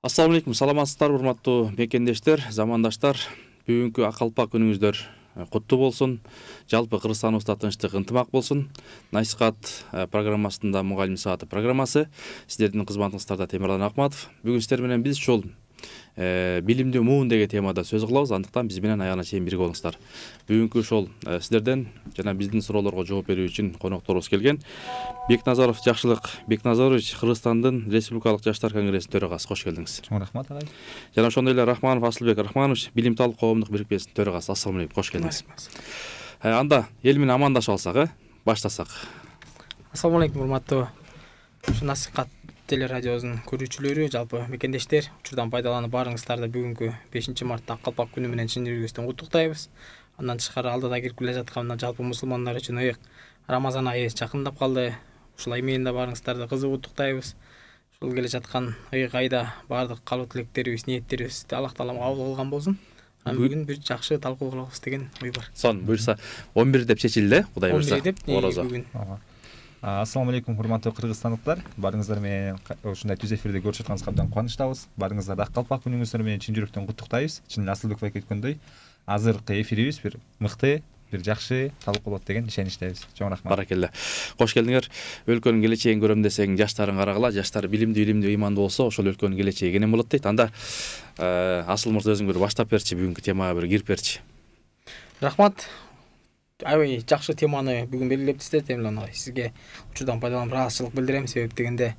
Assalamu алейкум, саламатсыздар, урматтуу мекендештер, замандаштар. Бүгүнкү акалпак күнүңүздөр куттуу болсун. Жалпы Кыргызстаныбызда тынчтык, ынтымак болсун. Насихат программасында Мугалим сааты программасы. Сиздердин кызматыңыздарда Темирлан Акматов. Бүгүн сиздер менен биз ушул билимдүү муун деген темада сөз кылабыз. Андыктан биз менен аягына чейин бирге болуңуздар. Бүгүнкү ошол сиздерден жана биздин суроолорго жооп берүү үчүн конокторубуз келген. Бекназаров Жакшылык Бекназарович, Кыргызстандын Республикалык Жаштар конгрессинин төрагасы. Кош келдиңиз. Чоң рахмат агай. Жана ошондой эле Рахманов Асылбек Рахманович, Билимтал коомдук бирикмесинин төрагасы. Ассаламу алейкум, кош келдиңиз. Анда эл менен амандашып алсак, баштасак. Ассаламу алейкум, урматтуу насихат телерадиосунун көрүүчүлөрү, жалпы мекендештер, учурдан пайдаланып баарыңыздарды бүгүнкү 5-март Акалпак күнү менен чын жүректен куттуктайбыз. Андан тышкары алдыда кирип келе жаткан жалпы мусулмандар үчүн ыйык Рамазан айы жакындап калды. Ушул ай менен да баарыңыздарды кызык куттуктайбыз. Ушул келе жаткан ыйык айда баардык калуу тилектерибиз, ниеттерибиз Аллах Таалам кабыл кылган болсун. Бүгүн бир жакшы талкуу кылабыз деген ой бар. Сон буйрса 11 деп чечилди, Кудай буйрса. 11 деп бүгүн. Ассаламу алейкум, урматтуу кыргызстандыктар. Баарыңыздар менен ушундай түз эфирде көрүшүп атканыбызга абдан кубанычтабыз. Баарыңыздарды Акалпак күнүңүздөр менен чын жүрөктөн куттуктайбыз. Чын Асылбек байке айткандай, азыркы эфирибиз бир мыкты, бир жакшы талкуу болот деген ишеничтебиз. Чоң рахмат. Баракелде. Кош келдиңер. Өлкөнүн келечегин көрөм десең, жаштарын карагыла. Жаштар билимдүү, ыймандуу болсо, ошол өлкөнүн келечеги кенен болот дейт. Анда Асыл мырза өзүң бир баштап берчи, бүгүнкү темага бир кирип берчи. Рахмат. Аябай жакшы теманы бүгүн белгилептиздер, Темирлан агай. Сизге учурдан пайдаланып ыраазычылык билдирем. Себеп дегенде,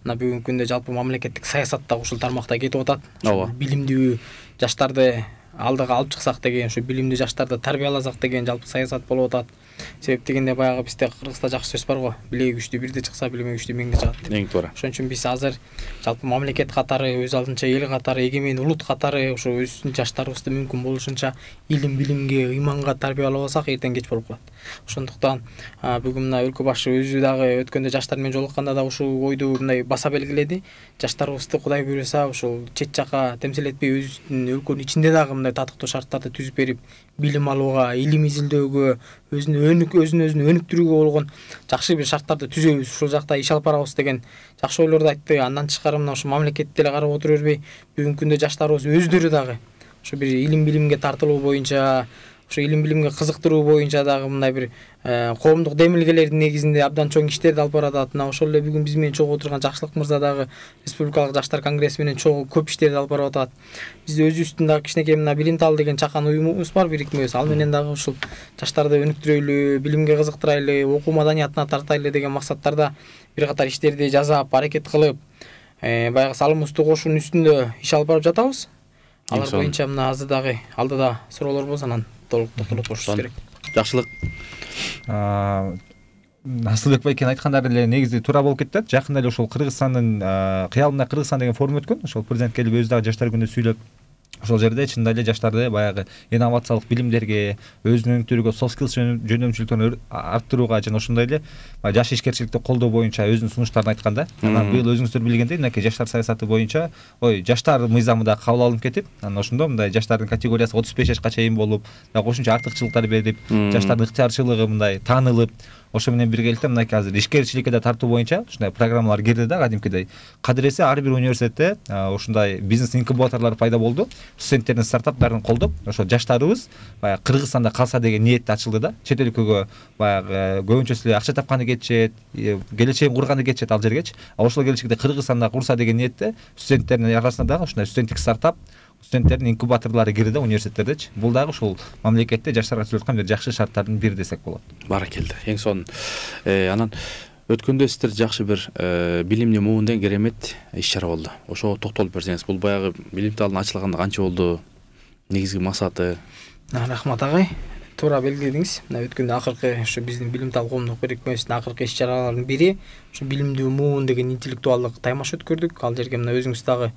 мына бүгүнкү күндө жалпы мамлекеттик саясатта ушул тармакта кетип атат. Билимдүү жаштарды алдыга алып чыксак деген, ушу билимдүү жаштарды тарбияласак деген жалпы саясат болуп атат. Себеп дегенде баягы бизде Кыргызда жакшы сөз бар го. Билеги күчтүү бирде чыкса, билеме күчтүү миңде чыгат. Эң туура. Ошон үчүн биз азыр жалпы мамлекет катары, өз алдынча эл катары, эгемен улут катары ушу өздүн жаштарыбызды мүмкүн болушунча илим билимге, ыйманга тарбиялабасак эртең кеч болуп калат. Ошондуктан бүгүн мына өлкө башы өзү дагы өткөндө жаштар менен жолукканда да ушул ойду мындай баса белгиледи. Жаштарыбызды Кудай буйрса ушул чет жакка темсил этпей, өзүнүн өлкөнүн ичинде дагы мындай татыктуу шарттарды түзүп берип, билим алууга, илим изилдөөгө, өзүнүн өнүктүрүүгө болгон жакшы бир шарттарды түзөбүз, ушул жакта иш алып барабыз деген жакшы ойлорду айтты. Андан тышкары мына ушу мамлекетти эле карап отура бербей, бүгүнкү күндө жаштарыбыз өздөрү дагы ушу бир илим билимге тартылуу боюнча, ушу илим билимге кызыктыруу боюнча дагы мындай бир коомдук демилгелердин негизинде абдан чоң иштерди алып баратат. Мына ошол эле бүгүн биз менен чогуу отурган Жакшылык мырза дагы Республикалык Жаштар конгресси менен чогуу көп иштерди алып барып атат. Биз өзүбүздүн дагы кичинекей мына Билимтал деген чакан уюмубуз бар, бирикмебиз. Ал менен дагы ушул жаштарды өнүктүрөйлү, билимге кызыктырайлы, окуу маданиятына тартайлы деген максаттарда бир катар иштерди жасап, аракет кылып, баягы салымыбызды кошуунун үстүндө иш алып барып жатабыз. Алар боюнча мына азыр дагы алдыда суроолор болсо анан толук токтолуп турушубуз керек. Жакшылык. Асылбек байкенин айткандары эле негизи туура болуп кетти. Жакында эле ошол Кыргызстандын кыялында Кыргызстан деген форум өткөн. Ошол президент келип өзү дагы жаштар күнүндө сүйлөп, ошол жерде чындап эле жаштарды баягы инновациялык билимдерге, өзүн өнүктүрүүгө, soft skills жөнөмчүлүктөрүн арттырууга жана ошондой эле жаш ишкерчиликти колдоо боюнча өзүнүн сунуштарын айтканда, анан быйыл өзүңүздөр билгендей, мынакей жаштар саясаты боюнча, жаштар мыйзамы да кабыл алынып кетип, анан ошондо мындай жаштардын категориясы 35 жашка чейин болуп, кошумча артыкчылыктар берип, жаштардын ыктыярчылыгы мындай таанылып, ошо менен биргеликте мынакей азыр ишкерчиликке да тартуу боюнча ушундай программалар кирди да, кадимкидей. Кадыресе ар бир университетте ушундай бизнес инкубаторлор пайда болду. Студенттердин стартаптарын колдоп, ошо жаштарыбыз баягы Кыргызстанда калса деген ниетте ачылды да. Чет өлкөгө баягы көбүнчөсү акча тапканы кетишет, келечегин курганы кетишет ал жерге. Ошол келечекте Кыргызстанда курса деген ниетте студенттердин арасында дагы ушундай студенттик стартап, студенттердин инкубаторлору кирди да университеттердечи. Бул дагы ушул мамлекетте жаштарга түзүлүп аткан бир жакшы шарттардын бири десек болот. Баракелде. Эң сонун. Анан өткөндө сиздер жакшы бир билимдүү муун деген керемет иш-чара болду. Ошого токтолуп берсеңиз, бул баягы Билимталдын ачылганда канча болду? Негизги максаты? Рахмат агай. Туура белгиледиңиз. Мына өткөндө акыркы ушу биздин Билимтал коомдук бирикмесинин акыркы иш-чараларынын бири ушу билимдүү муун деген интеллектуалдык таймаш өткөрдүк. Ал жерге мына өзүңүз дагы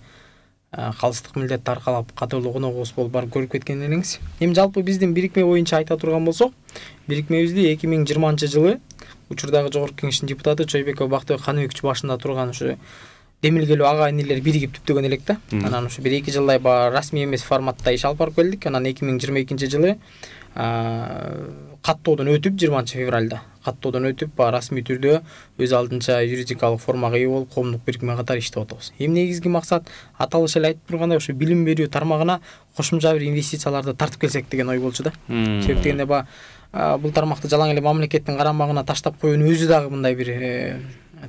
калыстык милдетти аркалап катылуу коногубуз болуп барып көрүп кеткен элеңиз. Эми жалпы биздин бирикме боюнча айта турган болсок, бирикмебизди 2020-жылы учурдагы Жогорку Кеңештин депутаты Чойбеков Бактыбек Каныбекович башында турган ушу демилгелүү ага инилер биригип түптөгөн элек да. Анан ушу 1-2 жылдай расмий эмес форматта иш алып барып келдик. Анан 2022-жылы каттоодон өтүп 20 февралда каттоодон өтүп, расмий түрдө өз алдынча юридикалык формага ээ болуп, коомдук бирикме катары иштеп атабыз. Эми негизги максат аталыш эле айтып тургандай ушу билим берүү тармагына кошумча бир инвестицияларды тартып келсек деген ой болчу да. Себеп дегенде бул тармакты жалаң эле мамлекеттин карамагына таштап коюунун өзү дагы мындай бир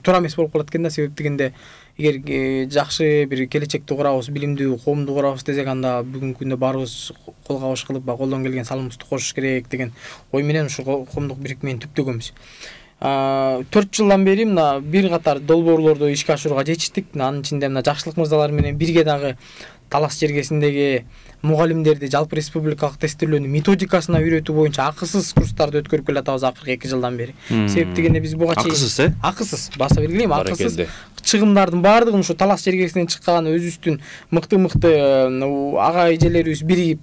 туура эмес болуп калат экен да. Себеп дегенде эгер жакшы бир келечекти курабыз, билимдүү коомду курабыз десек, анда бүгүнкү күндө баарыбыз кол кабыш кылып, колдон келген салымыбызды кошуш керек деген ой менен ушу коомдук бирикмени түптөгөнбүз. 4 жылдан бери мына бир катар долбоорлорду ишке ашырууга жетиштик. Анын ичинде мына Жакшылык мырзалар менен бирге дагы талас жергесиндеги мугалимдерди жалпы республикалык тестирлөөнүн методикасына үйрөтүү боюнча акысыз курстарды өткөрүп келатабыз акыркы 2 жылдан бери. Себеп дегенде биз буга чейин акысыз баса бергилейм, акысыз чыгымдардын баардыгын ушу талас жергесинен чыккан өзүбүздүн мыкты ага эжелерибиз биригип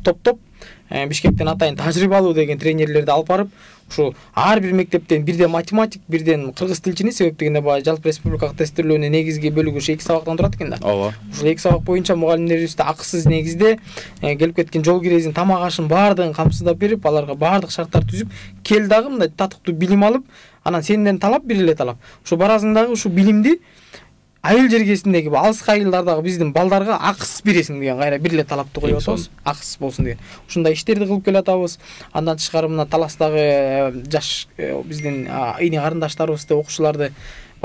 топтоп Бишкектен атайын тажрыйбалуу деген тренерлерди алып барып, ушу ар бир мектептен бирден математик, бирден кыргыз тилчини, себеп дегенде жалпы республикалык тестирлөөнүн негизги бөлүгү 2 сабактан турат экен да. Ооба. Ушул 2 сабак боюнча мугалимдерибизди акысыз негизде келип кеткен жол кирезин, тамак ашын баардыгын камсыздап берип, аларга баардык шарттарды түзүп, кел дагы мындай татыктуу билим алып, анан сенден талап бир эле талап. Ушу барасың дагы ушу билимди айыл жергесиндеги алыскы айылдардагы биздин балдарга акысыз бересиң деген кайра бир эле талапты коюп атабыз, акысыз болсун деген. Ушундай иштерди кылып келатабыз. Андан тышкары мына таластагы жаш биздин ийни карындаштарыбызды, окуучуларды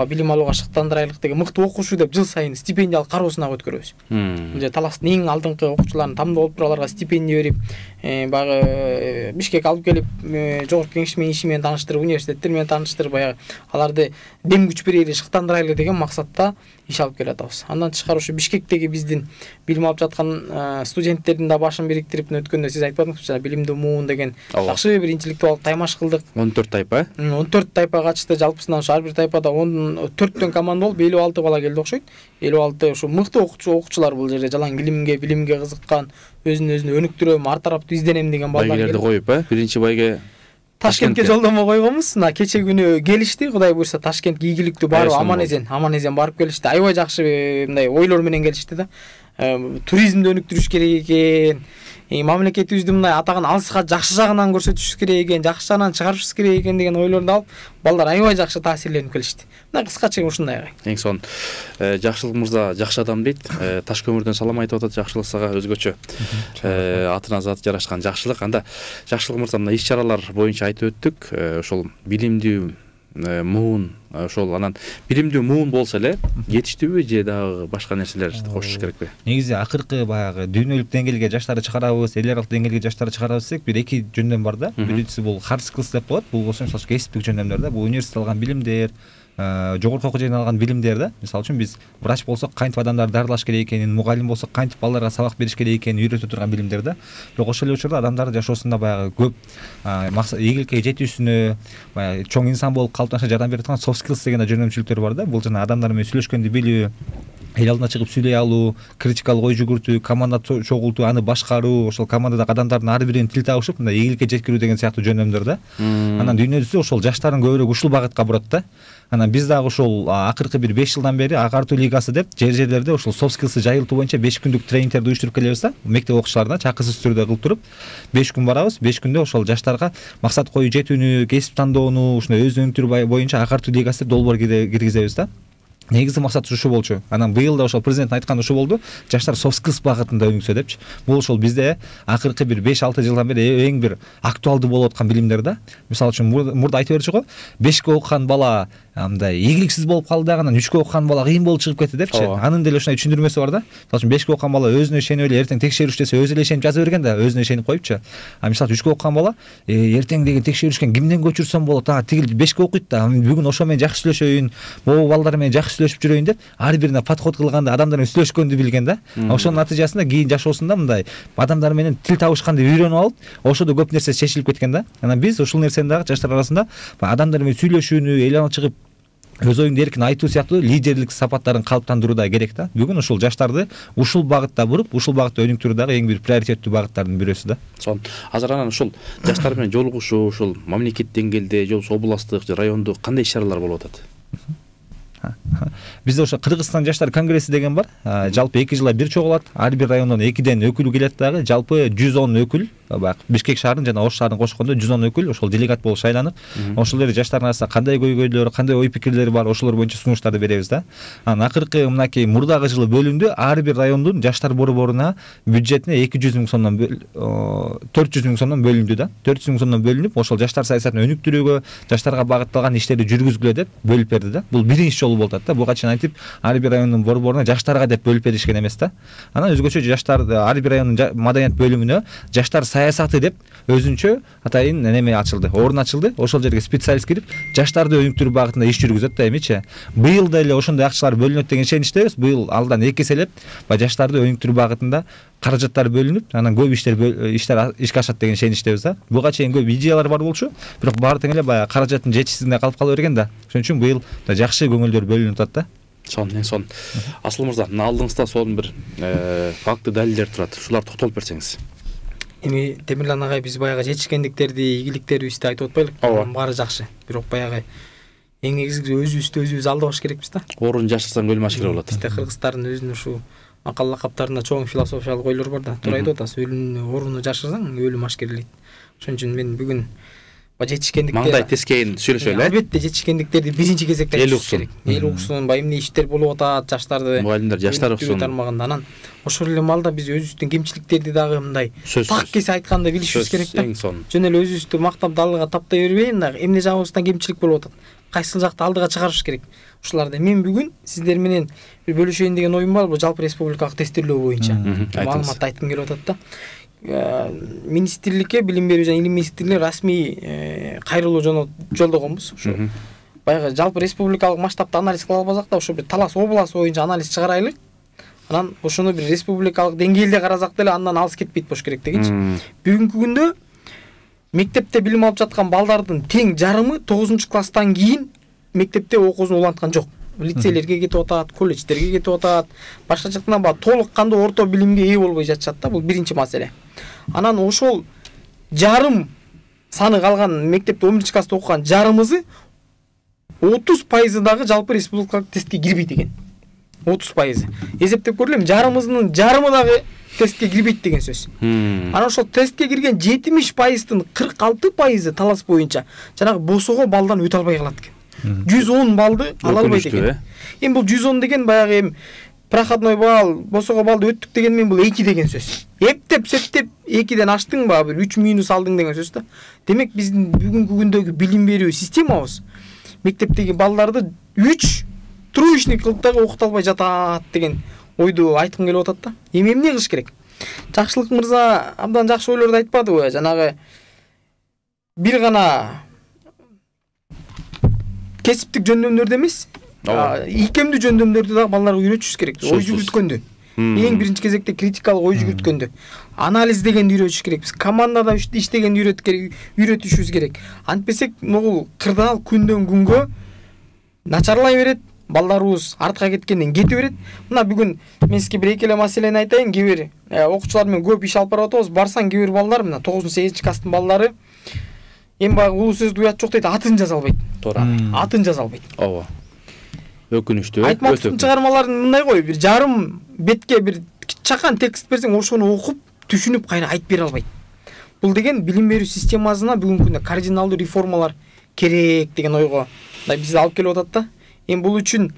билим алууга шыктандырайлык деген мыкты окуучу деп жыл сайын стипендиялык кароо сынак өткөрөбүз. Бул таластын эң алдыңкы окуучуларын тандоо болуп туруп аларга стипендия берип, баягы Бишкек алып келип, жогорку кеңеш менен иши менен тааныштырып, университеттер менен тааныштырып, баягы аларды дем күч берели, шыктандырайлы деген максатта иш алып келатабыз. Андан тышкары ушу Бишкектеги биздин билим алып жаткан студенттердин да башын бириктирип, өткөндө сиз айтпадыңызбы, билимдүү муун деген жакшы бир интеллектуалдык таймаш кылдык. 14 тайпа. 14 тайпа катышты, жалпысынан ар бир тайпада 4төн команда болуп 56 бала келди окшойт. 56 ушу мыкты окуучулар бул жерде жалаң билимге кызыккан, өзүн өнүктүрөм, ар тараптуу изденем деген балдар келди. Байгелерди коюп, биринчи байге Ташкентке жолдомо койгонбуз. Мына кече күнү келишти, Кудай буйрса Ташкентке ийгиликтүү барып аман-эсен барып келишти. Аябай жакшы мындай ойлор менен келишти да. Туризмди өнүктүрүш керек экен. Мамлекетибизди мындай атаган алыска жакшы жагынан көрсөтүш керек экен, жакшы жагынан чыгарыш керек экен деген ойлорду алып, балдар аябай жакшы таасирленип келишти. Мына кыскача ушундай. Эң сонун Жакшылык мырза жакшы адам дейт. Таш көмүрдөн салам айтып атат Жакшылык сага өзгөчө. Атына заты жарашкан Жакшылык. Анда Жакшылык мырза мына иш чаралар боюнча айтып өттүк. Ошол билимдүү муун, ошол анан билимдүү муун болсо эле жетиштүүбү же дагы башка нерселер кошуш керекпи? Негизи акыркы баягы дүйнөлүк деңгээлге жаштарды чыгарабыз, эл аралык деңгээлге жаштарды чыгарабыз десек, бир эки жөндөм бар да. Биринчиси бул hard skills деп коет. Бул болсо мисалы кесиптик жөндөмдөр да. Бул университет алган билимдер, жогорку окуу жайынан алган билимдер да. Мисалы үчүн биз врач болсок кантип адамдарды дарылаш керек экенин, мугалим болсок кантип балдарга сабак бериш керек экенин үйрөтө турган билимдер да. Бирок ошол эле учурда адамдардын жашоосунда баягы көп ийгиликке жетүүсүнө, баягы чоң инсан болуп калыптанышына жардам бере турган soft skills деген жөнөмчүлүктөр бар да. Бул жана адамдар менен сүйлөшкөндү билүү, эл алдына чыгып сүйлөй алуу, критикалык ой жүгүртүү, команда чогултуу, аны башкаруу, ошол командадагы адамдардын ар биринин тил табышып, мындай ийгиликке жеткирүү деген сыяктуу жөндөмдөр да. Анан дүйнөдө ошол жаштардын көбүрөөк ушул багытка бурат да. Анан биз дагы ошол акыркы бир 5 жылдан бери Агартуу лигасы деп жерлерде ошол soft skills'ы жайылтуу боюнча 5 күндүк тренингтерди уюштуруп келебиз да. Мектеп окуучуларына чакырсыз түрдө кылып туруп 5 күн барабыз. 5 күндө ошол жаштарга максат коюу жетүүнү, кесип тандоону, ушундай өзүн өнүктүрүү боюнча Агартуу лигасы деп долбоор киргизебиз да. Негизи максат ушу болчу. Анан быйыл да ошол президент айткан ушу болду. Жаштар soft skills багытында өнүксө депчи. Бул ошол бизде акыркы бир 5-6 жылдан бери эң бир актуалдуу болуп аткан билимдер да. Мисалы үчүн мурда айтып берчү го, 5-кө окуган бала мындай ийгиликсиз болуп калды, анан 3-кө окуган бала кыйын болуп чыгып кетти депчи. Анын деле ушундай түшүндүрмөсү бар да. Мисалы үчүн 5-кө окуган бала өзүнө ишенип эле эртең текшерүш десе өзү эле ишенип жаза берген да, өзүнө ишенип коюпчу. А мисалы 3-кө окуган бала эртең деген текшерүшкөн кимден көчүрсөм болот, тигил 5-кө окуйт да, бүгүн ошо менен жакшы сүйлөшөйүн, могу балдар менен жакшы сүйлөшүп жүрөйүн деп ар бирине подход кылганда, адамдар менен сүйлөшкөндү билген да. Ошонун натыйжасында кийин жашоосунда мындай адамдар менен тил табышканды үйрөнүп алып, ошодо көп нерсе чечилип кеткен да. Анан биз ушул нерсени дагы жаштар арасында адамдар менен сүйлөшүүнү, эл алына чыгып өз оюңду эркин айтуу сыяктуу лидерлик сапаттарын калыптандыруу да керек да. Бүгүн ушул жаштарды ушул багытта буруп, ушул багытта өнүктүрүү дагы эң бир приоритеттүү багыттардын бирөөсү да. Сонун. Азыр анан ушул жаштар менен жолугушуу, ушул мамлекет деңгээлде же областтык, же райондук кандай иш чаралар болуп атат? Бизде ошо Кыргызстан жаштар конгресси деген бар. Жалпы 2 жылда бир чогулат. Ар бир райондон 2ден өкүл келет дагы. Жалпы 110 өкүл, баягы Бишкек шаарынын жана Ош шаарынын кошкондо 110 өкүл ошол делегат болуп шайланып, ошол эле жаштардын арасында кандай көйгөйлөр, кандай ой пикирлери бар, ошолор боюнча сунуштарды беребиз да. Анан акыркы мынакей мурдагы жылы бөлүндү ар бир райондун жаштар борборуна бюджетине 200 миң сомдон 400 миң сомдон бөлүндү да. 400 миң сомдон бөлүнүп, ошол жаштар саясатын өнүктүрүүгө, жаштарга багытталган иштерди жүргүзгүлө деп бөлүп берди да. Бул биринчи жолу болуп атат да. Буга чейин айтып, ар бир райондун борборуна жаштарга деп бөлүп беришкен эмес да. Анан өзгөчө жаштар ар бир райондун маданият бөлүмүнө жаштар саясаты деп өзүнчө атайын неме ачылды, орун ачылды. Ошол жерге специалист кирип, жаштарды өнүктүрүү багытында иш жүргүзөт да эмичи. Быйыл да эле ошондой акчалар бөлүнөт деген ишеништебиз. Быйыл алдан 2 эселеп, жаштарды өнүктүрүү багытында каражаттар бөлүнүп, анан көп иштер ишке ашат деген ишеништебиз да. Буга чейин көп идеялар бар болчу, бирок баары тең эле баягы каражаттын жетишсиздигинде калып кала берген да. Ошон үчүн быйыл да жакшы көңүлдөр бөлүнүп атат да. Сон. Асыл мырза, мына алдыңызда сонун бир факты далилдер турат. Шулар токтолуп берсеңиз. Эми Темирлан агай, биз баягы жетишкендиктерди, ийгиликтерибизди айтып атпайлыкпы? Баары жакшы. Бирок баягы эң негизгиси өзүбүздү алдабаш керекпиз да. Орун жашасаң өлүм ашкер болот. Бизде кыргызстардын өзүнүн ушу макал лакаптарында чоң философиялык ойлор бар да. Туура айтып атасыз, өлүмдү оруну жашырсаң өлүм ашкерлейт. Ошон үчүн мен бүгүн жетишкендиктер маңдай тескейин сүйлөшөлү. Албетте жетишкендиктерди биринчи кезекте айтыш керек. Эл уксун, эмне иштер болуп атат, жаштарды мугалимдер, жаштар уксун тармагында. Анан ошол эле маалда биз өзүбүздүн кемчиликтерди дагы мындай так кесе айтканда билишибиз керек да. Жөн эле өзүбүздү мактап далыга таптай бербей, мындай эмне жагыбыздан кемчилик болуп атат, кайсыл жакты алдыга чыгарыш керек. Ушуларды мен бүгүн сиздер менен бир бөлүшөйүн деген оюм бар. Бул жалпы республикалык тестирлөө боюнча маалымат айткым келип атат да. Министрликке, билим берүү жана илим министрлигине расмий кайрылуу жолдогонбуз. Ушу баягы жалпы республикалык масштабта анализ кыла албасак да, ошо бир Талас областы боюнча анализ чыгарайлык. Анан ошону бир республикалык деңгээлде карасак деле андан алыс кетпейт болуш керек дегенчи. Бүгүнкү күндө мектепте билим алып жаткан балдардын тең жарымы 9-класстан кийин мектепте окуусун уланткан жок. Лицейлерге кетип атат, колледждерге кетип атат. Башка жактан толук кандуу орто билимге ээ болбой жатышат да. Бул биринчи маселе. Анан ошол жарым саны калган мектепте 11-класста окуган жарымызы 30% дагы жалпы республикалык тестке кирбейт экен. 30%. Эсептеп көрөлүм, жарымызынын жарымы дагы тестке кирбейт деген сөз. Анан ошол тестке кирген 70%-тын 46% Талас боюнча жанагы босого балдан өтө албай калат экен. 110 балды ала албайт экен. Эми бул 110 деген баягы эми проходной балл, босого балды өттүк деген мен бул 2 деген сөз. Эптеп септеп 2ден аштың ба, бир 3 минус алдың деген сөз да. Демек биздин бүгүнкү күндөгү билим берүү системабыз мектептеги балдарды 3 троечный кылып дагы окута албай жатат деген ойду айткым келип атат да. Эми эмне кылыш керек? Жакшылык мырза абдан жакшы ойлорду айтпадыбы? Жанагы бир гана кесиптик жөндөмдөрдө эмес, ийкемдүү жөндөмдөрдү дагы балдарга үйрөтүшүбүз керек. Ой жүгүрткөндө, эң биринчи кезекте критикалык ой жүгүрткөндө, анализ дегенди үйрөтүш керекпиз. Командада иштегенди үйрөтүшүбүз керек. Антпесек могул кырдаал күндөн күнгө начарлай берет, балдарыбыз артка кеткенден кете берет. Мына бүгүн мен сизге бир экеле маселени айтайын. Кээ бир окуучулар менен көп иш алып барып атабыз. Барсаң кээ бир балдар, мына 9-8-класстын балдары эми баягы улуу сөздү уят жок дейт, атын жаза албайт. Туура. Атын жаза албайт. Ооба. Өкүнүчтүү. Айтматовдун чыгармаларын мындай кой, бир жарым бетке бир чакан текст берсең, ошону окуп, түшүнүп кайра айтып бере албайт. Бул деген билим берүү системасына бүгүнкү күндө кардиналдуу реформалар керек деген ойго бизди алып келип атат да. Эми бул үчүн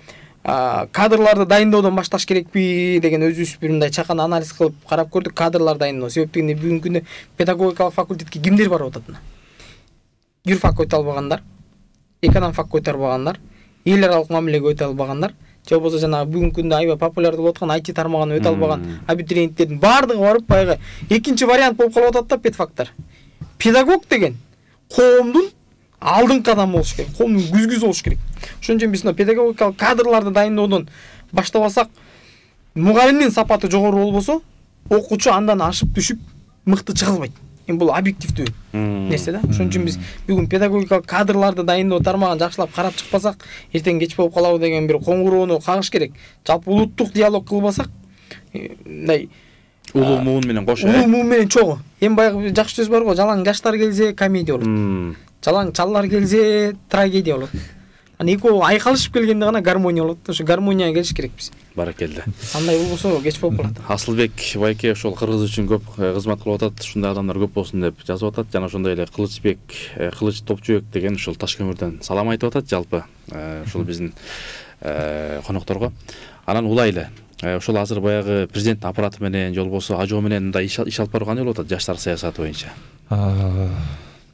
кадрларды дайындоодон башташ керекпи деген өзүбүз бир мындай чакан анализ кылып карап көрдүк. Кадрлар дайындоо себептен бүгүнкү күндө педагогикалык факультетке кимдер барып атат? Юрфак өтө албагандар, эконом фак өтө албагандар, эл аралык мамилеге өтө албагандар, же болбосо жанагы бүгүнкү күндө аябай популярдуу болуп аткан IT тармагына өтө албаган абитуриенттердин баардыгы барып баягы экинчи вариант болуп калып атат да педфактар. Педагог деген коомдун алдыңкы адамы болуш керек, коомдун күзгүсү болуш керек. Ошон үчүн биз педагогикалык кадрларды дайындоодон баштабасак, мугалимдин сапаты жогору болбосо, окуучу андан ашып түшүп мыкты чыга албайт. Эми бул объективдүү нерсе да. Ошон үчүн биз бүгүн педагогикалык кадрларды дайындоо тармагын жакшылап карап чыкпасак, эртең кеч болуп калабы деген бир коңгуроону кагыш керек. Жалпы улуттук диалог кылбасак, мындай улуу муун менен кошо, улуу муун менен чогуу. Эми баягы жакшы сөз бар го, жалаң жаштар келсе комедия болот. Жалаң чаллар келсе трагедия болот. анан экөө айкалышып келгенде гана гармония болот. Ошо гармонияга келиш керекпиз. Баракелде. Андай болбосо кеч болуп калат. Асылбек байке ошол кыргыз үчүн көп кызмат кылып атат, ушундай адамдар көп болсун деп жазып атат. Жана ошондой эле Кылычбек Кылыч Топчубек деген ушул Ташкөмүрдөн салам айтып атат жалпы ушул биздин конокторго. Анан улайлы. Ошол азыр баягы президент аппараты менен же болбосо АЖО менен мындай иш алып баруу кандай болуп атат жаштар саясаты боюнча?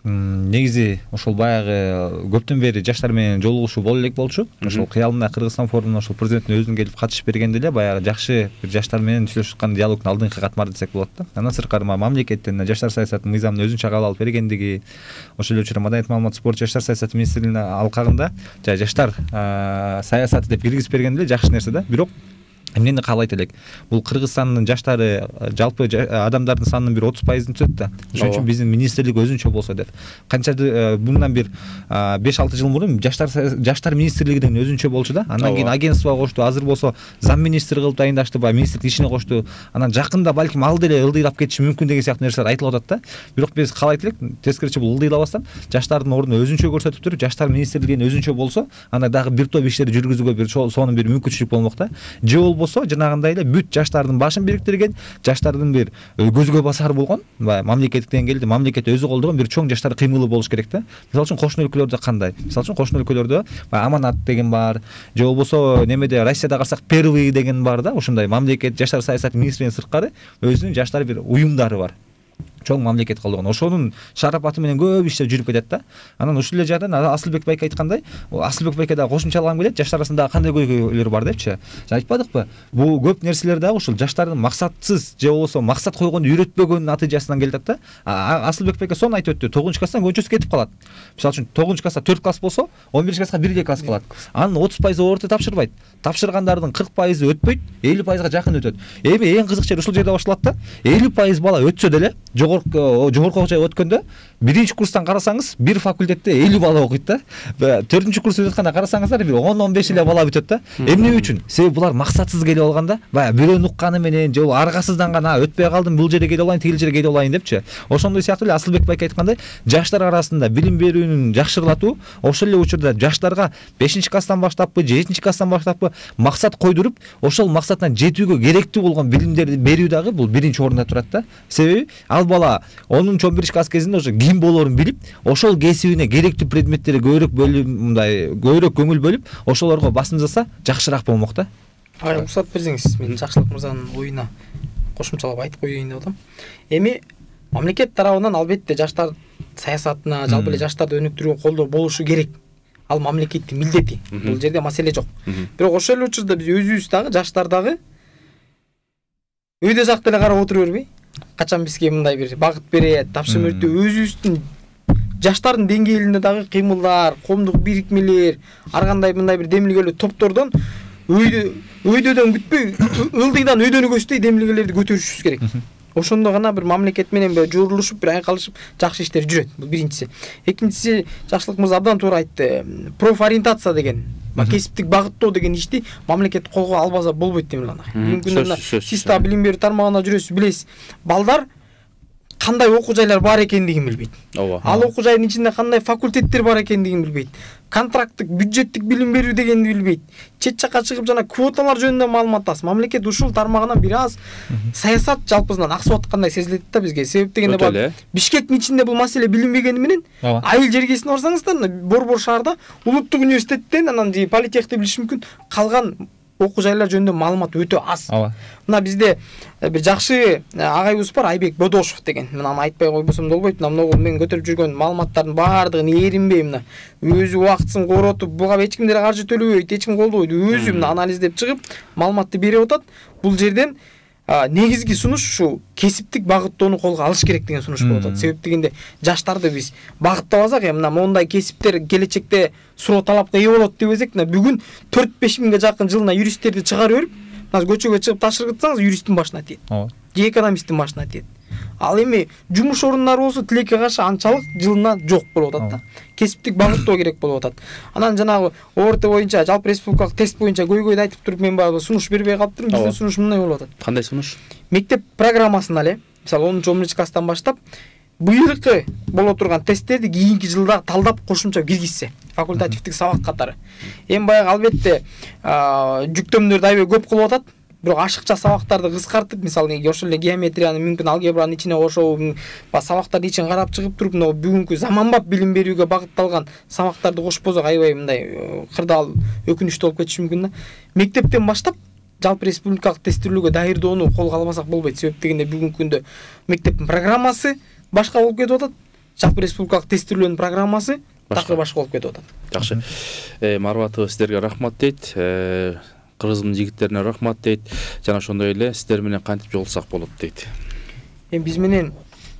Негизи ошол баягы көптөн бери жаштар менен жолугушуу боло элек болчу. Ошол кыялында Кыргызстан форумуна ошол президенттин өзүнүн келип катышып бергенде эле баягы жакшы бир жаштар менен сүйлөшүп аткан диалогдун алдыңкы катмары десек болот да. Андан сырткары мамлекеттин жаштар саясатынын мыйзамын өзүнчө кабыл алып бергендиги, ошол эле учурда Маданият, маалымат, спорт, жаштар саясаты министрлигинин алкагында жаштар саясаты деп киргизип бергенде эле жакшы нерсе да. Бирок эмнени каалайт элек? Бул Кыргызстандын жаштары жалпы адамдардын санынын бир 30%-ын түзөт да. Ошон үчүн биздин министрлик өзүнчө болсо деп. Канча bundan бир 5-6 жыл мурун жаштар министрлигинин өзүнчө болчу да. Андан кийин агентствого кошту, азыр болсо зам министр кылып дайындашты, министрлик ишине кошту. Анан жакында балким ал деле ылдыйлап кетиши мүмкүн деген сыяктуу нерселер айтылып атат да. Бирок биз каалайт элек, тескерисинче бул ылдыйлабастан жаштардын ордун өзүнчө көрсөтүп туруп, жаштар министрлигинин өзүнчө болсо, анда дагы бир топ иштерди жүргүзүүгө бир сонун бир мүмкүнчүлүк болмок да. Же болбосо жанагындай эле бүт жаштардын башын бириктирген, жаштардын бир көзгө басар болгон, мамлекеттик деңгээлде мамлекет өзү колдогон бир чоң жаштар кыймылы болуш керек да. Мисалы үчүн кошуна өлкөлөрдө кандай? Мисалы үчүн кошуна өлкөлөрдө Аманат деген бар, же болбосо немеде Россияда карасак Первый деген бар да. Ошондой мамлекет жаштар саясаты министринин сырткары өзүнүн жаштар бир уюмдары бар. Чоң мамлекет колдогон. Ошонун шарапаты менен көп иштеп жүрүп кетет да. Анан ушул эле жадан Асылбек байке айткандай, Асылбек байке дагы кошумчалагым келет, жаштар арасында кандай көйгөйлөр бар депчи. Айтпадыкпы? Бул көп нерселер дагы ушул жаштардын максатсыз же болбосо максат койгонду үйрөтпөгөнүн натыйжасынан келет да. Асылбек байке сону айтып өттү. 9 класстан көчөсү кетип калат. Мисалы үчүн 9 класста 4 класс болсо, 11 класска 1 класс калат. Анын 30% орто тапшырбайт. Тапшыргандардын 40% өтпөйт, 50%га жакын өтөт. Эми эң кызык жери ушул жерде башталат да. 50% бала өтсө деле, жогорку окуяга өткөндө биринчи курстан карасаңыз бир факультетте 50 бала окуйт да. 4-чү курс өткөндө карасаңыздар бир 10-15 эле бала бүтөт да. Эмне үчүн? Себеби булар максатсыз келип алганда, баягы бирөөнү укканы менен же аргасыздан өтпөй калдым, бул жерге келип алайын, тигил жерге келип алайын депчи. Ошондой сыяктуу эле Асылбек байке айткандай, жаштар арасында билим берүүнүн жакшырлатуу, ошол эле учурда жаштарга 5-класстан баштаппы, 7-класстан баштаппы максат койдуруп, ошол максатына жетүүгө керектүү болгон билимдерди берүү дагы бул биринчи орунда турат да. Себеби ал бала 10-11 класс кезинде ошо ким болоорун билип, ошол кесибине керектүү предметтерге көбүрөөк көңүл бөлүп, ошолорго басым жасаса жакшыраак болмок да. Уруксат берсеңиз, мен Жакшылык мырзанын оюна кошумчалап айтып коеюн деп атам. Эми мамлекет тарабынан албетте жаштар саясатына, жалпы эле жаштарды өнүктүрүүгө колдоо болушу керек. Ал мамлекеттин милдети. Бул жерде маселе жок. Бирок ошол эле учурда биз өзүбүз дагы жаштар дагы өйдө жакта эле карап отура бербей, качан бизге мындай бир багыт берет, тапшырма өртөө, өзүбүздүн жаштардын деңгээлинде дагы кыймылдар, коомдук бирикмелер, ар кандай мындай бир демилгелүү топтордон өйдөдөн күтпөй, ылдыйдан өйдөнү көздөй демилгелерди көтөрүшүбүз керек. Ошондо гана бир мамлекет менен журулушуп, бир айкалышып, жакшы иштер жүрөт. Бул биринчиси. Экинчиси, Жакшылык мырза абдан туура айтты. Профориентация деген, кесиптик багыттоо деген ишти мамлекет колго албаса болбойт демек ана. Мүмкүн система билим берүү тармагына жүрөсүз, билесиз. Балдар кандай окуу жайлар бар экендигин билбейт. Ал окуу жайдын ичинде кандай факультеттер бар экендигин билбейт. Контракттык, бюджеттик билим берүү дегенди билбейт. Чет жакка чыгып жана квоталар жөнүндө маалымат аз. Мамлекет ушул тармагынан бир аз саясат жалпысынан аксып аткандай сезилет да бизге. Себеп дегенде бар. Бишкектин ичинде бул маселе билинбегени менен айыл жергесине барсаңыздар, Борбор шаарда улуттук университеттен анан политехти билиш мүмкүн, калган окуу жайлар жөнүндө маалымат өтө аз. Мына бизде бир жакшы агайыбыз бар, Айбек Бодошов деген. Мен аны айтпай койбосом да болбойт. Мына мен көтөрүп жүргөн маалыматтардын баардыгын эринбей, мына өзү убактысын коротуп, буга эч кимдер каржы төлөбөйт, эч ким колдобойт, өзү мына анализдеп чыгып, маалыматты берип атат. Бул жерден негизги сунуш ушу кесиптик багыттоону колго алыш керек деген сунуш болуп атат. Себеп дегенде жаштарды биз багыттабасак, мына мондай кесиптер келечекте суроо талапка ээ болот дебесек, бүгүн 4-5 миңге жакын жылына юристтерди чыгарып берип, көчөгө чыгып ташыргытсаңыз юристтин башына тиет. Же экономисттин башына тиет. Ал эми жумуш орундары болсо тилекке каршы анчалык жылына жок болуп атат да. Кесиптик багыттоо керек болуп атат. Анан жанагы ОРТ боюнча, жалпы республикалык тест боюнча көйгөйдү айтып туруп, мен баягы сунуш бербей калыптырмын. Биздин сунуш мындай болуп атат. Кандай сунуш? Мектеп программасына эле, мисалы 10-11 класстан баштап быйыркы боло турган тесттерди кийинки жылда талдап кошумча киргизсе факультативдик сабак катары. Эми баягы албетте жүктөмдөрдү аябай көп кылып атат. Бирок ашыкча сабактарды кыскартып, мисалы ошол эле геометрияны мүмкүн алгебранын ичине кошуп, сабактардын ичин карап чыгып туруп, мына бүгүнкү заманбап билим берүүгө багытталган сабактарды кошпосок аябай мындай кырдаал өкүнүчтүү болуп кетиши мүмкүн да. Мектептен баштап жалпы республикалык тестирлөөгө даярдоону колго албасак болбойт. Себеп дегенде бүгүнкү күндө мектептин программасы башка болуп кетип атат. Жалпы республикалык тестирлөөнүн программасы такыр башка болуп кетип атат. Жакшы. Марватова сиздерге рахмат дейт. Кыргыздын жигиттерине рахмат дейт. Жана ошондой эле сиздер менен кантип жолуксак болот дейт. Эми биз менен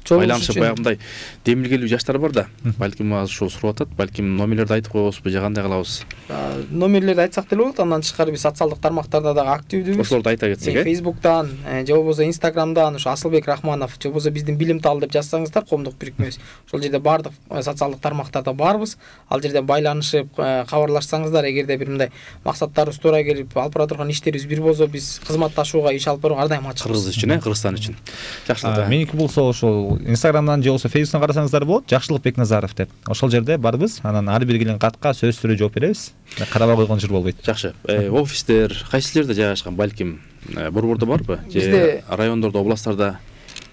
байланышып баягындай демилгелүү жаштар бар да. Балким азыр ушул суруп атат. Балким номерлерди айтып коебузбу, же кандай кылабыз? Номерлерди айтсак деле болот. Андан тышкары биз социалдык тармактарда дагы активдүүбүз. Ошолорду айта кетсек, Facebook'тан, же болбосо Instagram'дан ошо Асылбек Рахманов, же болбосо биздин билим тал деп жазсаңыздар, коомдук бирикмебиз. Ошол жерде бардык социалдык тармактарда барбыз. Ал жерден байланышып, кабарлашсаңыздар, эгерде бир мындай максаттарыбыз туура келип, алып бара турган иштерибиз бир болсо, биз кызматташууга, иш алып барууга ар дайым ачыкпыз. Кыргыз үчүн, Кыргызстан үчүн. Жакшылык. Меники болсо ошол Instagram'дан же болсо Facebook'тан карасаңыздар болот. Жакшылык Бекназаров деп. Ошол жерде барбыз. Анан ар бир келген катка сөз түрү жооп беребиз. Карабай койгон жер болбойт. Жакшы. Офистер кайсы жерде жайгашкан? Балким борбордо барбы? Же райондордо, областтарда?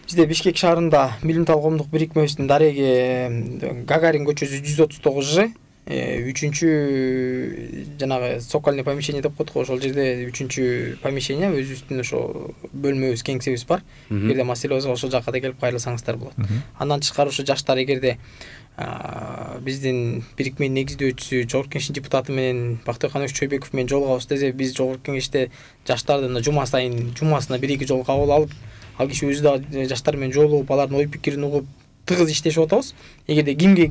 Бизде Бишкек шаарында билим тал коомдук бирикмебиздин дареги Гагарин көчөсү 139Ж 3-чү жанагы цокольный помещение деп коет го, ошол жерде 3-чү помещение өзүбүздүн ошо бөлмөбүз, кеңсебиз бар. Эгерде маселе болсо ошол жакка да келип кайрылсаңыздар болот. Андан тышкары ошо жаштар эгерде биздин бирикменин негиздөөчүсү, жогорку кеңештин депутаты менен Бактыбек Чойбеков менен жолугабыз десе, биз жогорку кеңеште жаштарды жума сайын жумасына 1-2 жолу кабыл алып, ал киши өзү да жаштар менен жолугуп, алардын ой пикирин угуп, тыгыз иштешип атабыз. Эгерде кимге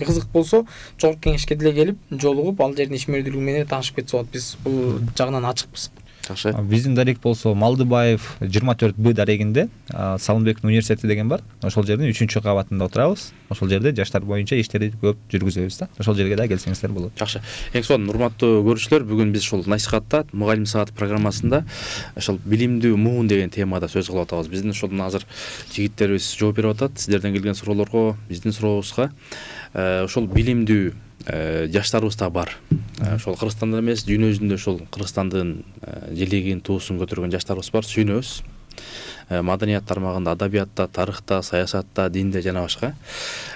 кызык болсо, жогорку кеңешке деле келип, жолугуп, ал жердин ишмердүүлүгү менен таанышып кетсе болот. Биз бул жагынан ачыкпыз. Жакшы. Биздин дарек болсо Малдыбаев 24Б дарегинде Салымбектин университети деген бар. Ошол жердин 3-чү кабатында отурабыз. Ошол жерде жаштар боюнча иштерди көп жүргүзөбүз да. Ошол жерге да келсеңиздер болот. Жакшы. Эң сонун урматтуу көрүүчүлөр, бүгүн биз ушул насихатта Мугалим сааты программасында ошол билимдүү муун деген темада сөз кылып атабыз. Биздин ошолдон азыр жигиттерибиз жооп берип атат. Сиздерден келген суроолорго, биздин сурообузга ошол билимдүү жаштарыбыз да бар. Ошол Кыргызстанда эмес, дүйнө жүзүндө ошол Кыргызстандын желегин, туусун көтөргөн жаштарыбыз бар. Сүйүнөбүз. Маданият тармагында, адабиятта, тарыхта, саясатта, динде жана башка.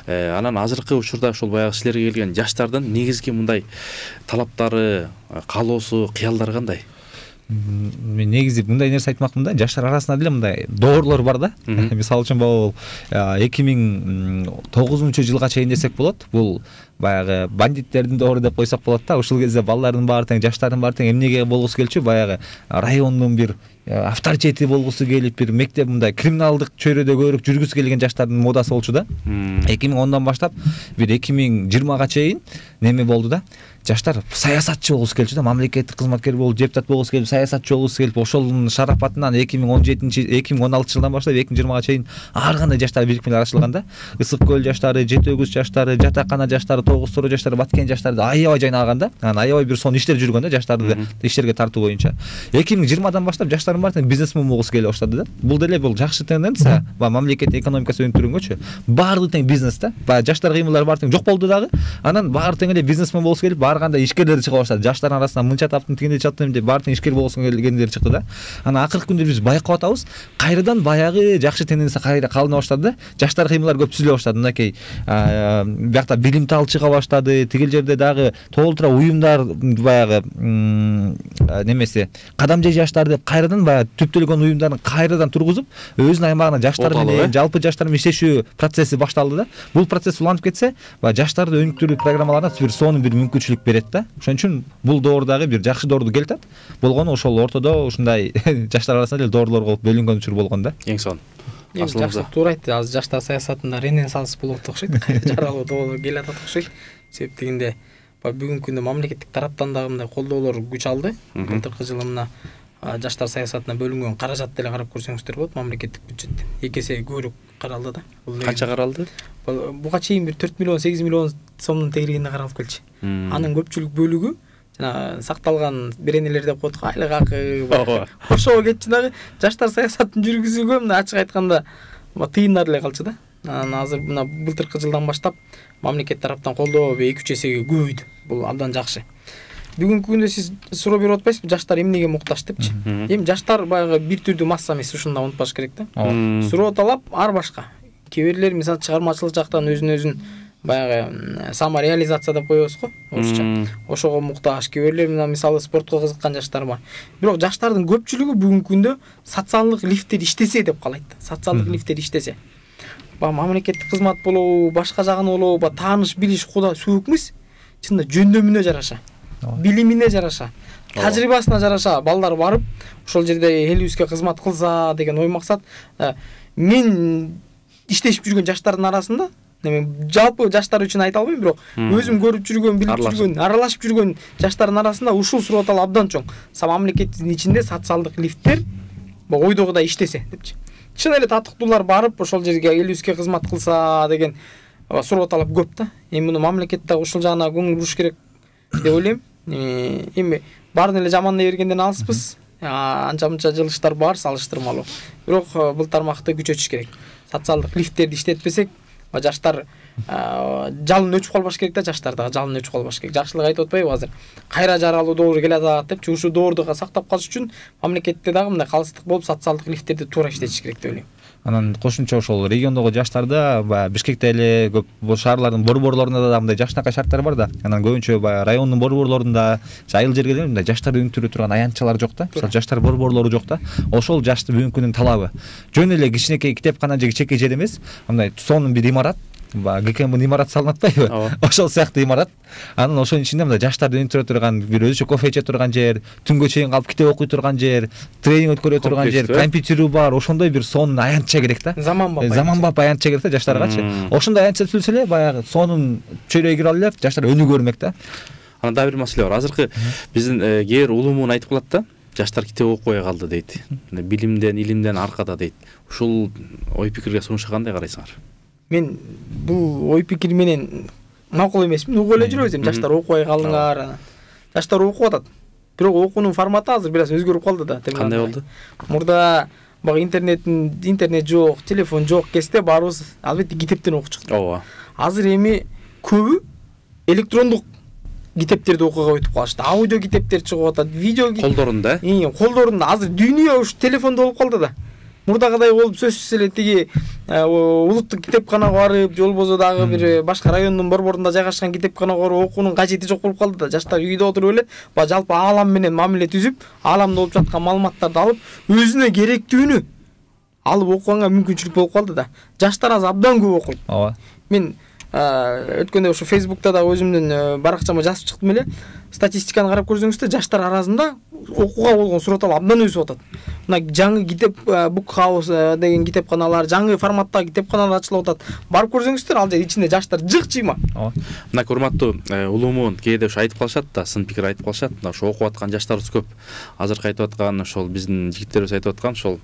Анан азыркы учурда ошол баягы силерге келген жаштардын негизги мындай талаптары, каалоосу, кыялдары кандай? Мен негизи мындай нерсе айтмакмын да, жаштар арасында деле мындай доорлор бар да. Мисалы үчүн бул 2009-жылга чейин десек болот. Бул баягы бандиттердин доору деп койсок болот да. Ушул кезде балдардын баары тең, жаштардын баары тең эмнеге болгусу келчү, баягы райондун бир авторитети болгусу келип, бир мектеп мындай криминалдык чөйрөдө көбүрөөк жүргүсү келген жаштардын модасы болчу да. 2010-дан баштап бир 2020-га чейин неме болду да. Жаштар саясатчы болгусу келчү да, мамлекеттик кызматкер болуп, депутат болгусу келип, саясатчы болгусу келип, ошолдун шарапатынан 2016-жылдан баштап 2020-га чейин ар кандай жаштар бирикмелер ачылган да. Ысык көл жаштары, Жети өгүз жаштары, Жатакана жаштары, Тогуз Тороо жаштары, Баткен жаштары аябай жайнаган да. Анан аябай бир сонун иштер жүргөн да жаштарды иштерге тартуу боюнча. 2020-дан баштап жаштардын баардыгы бизнесмен болгусу келе баштады да. Бул деле бул жакшы тенденция. Мамлекет экономикасы өнүктүргөнгөчү баардыгы тең бизнес да. Жаштар кыймылдары баары тең жок болду дагы. Анан баары тең эле бизнесмен болгусу келип, ар кандай ишкерлер чыга баштады. Жаштардын арасынан мынча таптым, тигине чаттым деп баары тең ишкер болгусу келгендер чыкты да. Анан акыркы күндө биз байкап атабыз, кайрадан баягы жакшы тенденция кайра калына баштады да. Жаштар кыймылдары көп түзүлө баштады. Мынакей биякта билим тал чыга баштады. Тигил жерде дагы толтура уюмдар баягы немеси кадам жай жаштар деп кайрадан баягы түптөлгөн уюмдарын кайрадан тургузуп, өзүнүн аймагына жаштар менен, жалпы жаштар менен иштешүү процесси башталды да. Бул процесс уланып кетсе, жаштарды өнүктүрүү программаларына бир сонун бир мүмкүнчүлүк берет да. Ошон үчүн бул доордагы бир жакшы доорду келтат. Болгону ошол ортодо ушундай жаштар арасында эле доорлор болуп бөлүнгөн учур болгон да. Эң сонун. Жакшы туура айтты. Азыр жаштар саясатында ренессанс болуп окшойт. Жаралуу доолор келе атат окшойт. Себеп дегенде бүгүнкү күндө мамлекеттик тараптан дагы мындай колдоолор күч алды. Былтыркы жылы мына жаштар саясатына бөлүнгөн каражат деле карап көрсөңүздөр болот. Мамлекеттик бюджеттен 2 эсе көбүрөөк каралды да. каралды? Буга чейин бир 4 миллион 8 миллион сомдун тегерегинде каралып келчү. Анын көпчүлүк бөлүгү жана сакталган беренелер деп коет го, айлык акы, ошого кетчү дагы. Жаштар саясатын жүргүзүүгө мына ачык айтканда тыйындар эле калчу да. Анан азыр мына былтыркы жылдан баштап мамлекет тараптан колдоо 2-3 эсеге көбөйдү. Бул абдан жакшы. Бүгүнкү күндө сиз суроо берип атпайсызбы, жаштар эмнеге муктаж депчи. Эми жаштар баягы бир түрдүү масса эмес, ушунда унутпаш керек да. Суроо талап ар башка. Кээ бирлер мисалы чыгармачылык жактан өзүн баягы самореализация деп коебуз го, орусча. Ошого муктаж. Кээ бирлер мисалы спортко кызыккан жаштар бар. Бирок жаштардын көпчүлүгү бүгүнкү күндө социалдык лифттер иштесе деп калайт. Социалдык лифттер иштесе. Мамлекеттик кызмат болобу, башка жагын болобу, тааныш билиш куда сөөк эмес. Чында жөндөмүнө жараша, билимине жараша, тажрыйбасына жараша балдар барып, ошол жерде элибизге кызмат кылса деген ой максат. Мен иштешип жүргөн жаштардын арасында, жалпы жаштар үчүн айта албайм, бирок өзүм көрүп жүргөн, билип жүргөн, аралашып жүргөн жаштардын арасында ушул суроо талап абдан чоң. Мамлекеттин ичинде социалдык лифттер ойдогудай иштесе депчи. Чын эле татыктуулар барып, ошол жерге элибизге кызмат кылса деген суроо талап көп да. Эми муну мамлекет да ушул жагына көңүл буруш керек деп ойлойм. Эми баарын эле жамандай бергенден алыспыз. Анча-мынча жылыштар бар салыштырмалуу. Бирок бул тармакты күчөтүш керек. Социалдык лифттерди иштетпесек, жаштар жалын өчүп калбаш керек да, жаштарда жалын өчүп калбаш керек. Жакшылык айтып атпайбы азыр? Кайра жаралуу доор келатат депчи, ушул доорду сактап калыш үчүн мамлекетте дагы мындай калыстык болуп социалдык лифттерди туура иштетиш керек деп ойлойм. Анан кошумча ошол региондогу жаштарда баягы Бишкекте эле көп бул шаарлардын борборлорунда да мындай жакшынакай шарттар бар да. Анан көбүнчө баягы райондун борборлорунда, айыл жерге келгенде мындай жаштарды өнүктүрө турган аянтчалар жок да. Мисалы жаштар борборлору жок да. Ошол жашты бүгүнкү күндүн талабы. Жөн эле кичинекей китепкана же кичинекей жер эмес, мындай сонун бир имарат, ГКМ имарат салынып атпайбы? Ошол сыяктуу имарат. Анан ошонун ичинде мындай жаштарды өнүктүрө турган, бир өзүчө кофе иче турган жер, түнгө чейин калып китеп окуй турган жер, тренинг өткөрө турган жер, компьютери бар, ошондой бир сонун аянтча керек да. Заманбап аянтча керек да жаштаргачы. Ошондой аянтча түзүлсө эле баягы сонун чөйрөй кире алып жаштар өнүгө бермек да. Анан дагы бир маселе бар. Азыркы биздин кээ бир улумун айтып калат да. Жаштар китеп окубай калды дейт. Билимден, илимден аркада дейт. Ушул ой пикирге сунуша кандай карайсыңар? Мен бул ой пикир менен макул эмесмин. Угуп эле жүрөбүз эми жаштар окубай калыңар. Жаштар окуп атат. Бирок окуунун форматы азыр бир аз өзгөрүп калды да. Кандай болду? Мурда бак интернет жок, телефон жок кезде баарыбыз албетте китептен окуп чыктык. Ооба. Азыр эми көбү электрондук китептерди окууга өтүп калышты. Аудио китептер чыгып атат, видео колдорунда. Колдорунда азыр дүйнө ушу телефондо болуп калды да. Мурдагыдай болуп сөзсүз эле тиги улуттук китепканага барып, же болбосо дагы бир башка райондун борборунда жайгашкан китепканага барып окуунун кажети жок болуп калды да. Жаштар үйдө отуруп эле жалпы аалам менен мамиле түзүп, ааламда болуп жаткан маалыматтарды алып, өзүнө керектүүнү алып окуганга мүмкүнчүлүк болуп калды да. Жаштар азыр абдан көп окуйт. Ооба. Мен өткөндө ушу Facebook'та да өзүмдүн баракчама жазып чыктым эле. Статистиканы карап көрсөңүздөр, жаштар арасында окууга болгон суроо талап абдан өсүп атат. Мына жаңы китеп Book House деген китепканалар, жаңы форматтагы китепканалар ачылып атат. Барып көрсөңүздөр, ал жер ичинде жаштар жык-жыйма. Мына урматтуу улумун кээде ушу айтып калышат да, сын пикир айтып калышат. Мына ушу окуп аткан жаштарыбыз көп. Азыркы айтып аткан ошол биздин жигиттерибиз айтып аткан ошол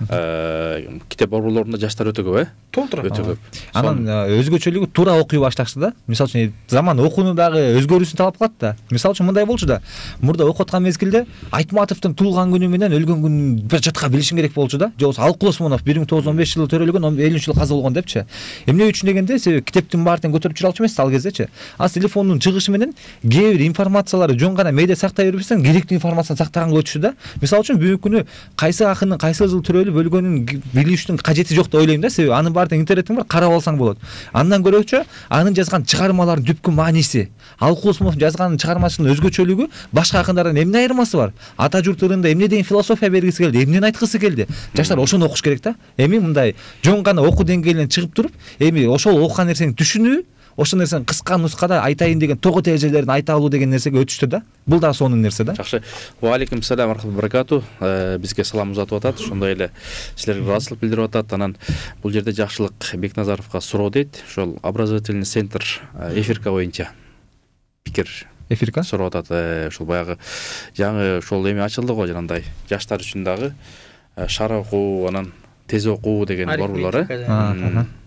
китеп борборлорунда жаштар өтө көп, Толтура. Өтө көп. Анан өзгөчөлүгү туура окуй башташты да. Мисалы үчүн заман окууну дагы өзгөрүүсүн талап кылат да. Мисалы үчүн мындай болчу да. Мурда окуп аткан мезгилде Айтматовдун туулган күнү менен өлгөн күнүн бир жатка билишиң керек болчу да. Же болбосо Алкул Осмонов 1915 жылы төрөлгөн, 50-жылы каза болгон депчи. Эмне үчүн дегенде, себеби китептин баарын көтөрүп жүрө алчу эмес ал кездечи. Аз телефондун чыгышы менен кээ бир информацияларды жөн гана медиа сактай бербесең, керектүү информацияны сактаганга өтүшү да. Мисалы үчүн бүгүнкү күнү кайсы акындын кайсы жылы төрөлүп өлгөнүн билүүчүнүн кажети жок деп ойлойм да. Себеби анын баарын интернеттин бар, карап алсаң болот. Андан көрөчү анын жазган чыгармалардын түпкү мааниси, Алкул Осмонов жазган чыгармачынын өзгөчөлүгү башка акындардан эмне айырмасы бар? Ата журт ырында эмне деген философия бергиси келди, эмнени айткысы келди? Жаштар ошону окуш керек да. Эми мындай жөн гана окуу деңгээлинен чыгып туруп, эми ошол окуган нерсени түшүнүү, ошол нерсени кыска нускада айтайын деген того тежелерин айта алуу деген нерсеге өтүштү да. Бул да сонун нерсе да. Жакшы. Ва алейкум салам ва рахматуллахи ва баракату. Бизге салам узатып атат, ошондой эле силерге ыраазычылык билдирип атат. Анан бул жерде Жакшылык Бекназаровго суроо дейт. Ошол образовательный центр эфирка боюнча пикир эфирка суроо атат. Ошол баягы жаңы ошол эми ачылды го, жанагындай жаштар үчүн дагы шара окуу, анан тез окуу деген борборлор.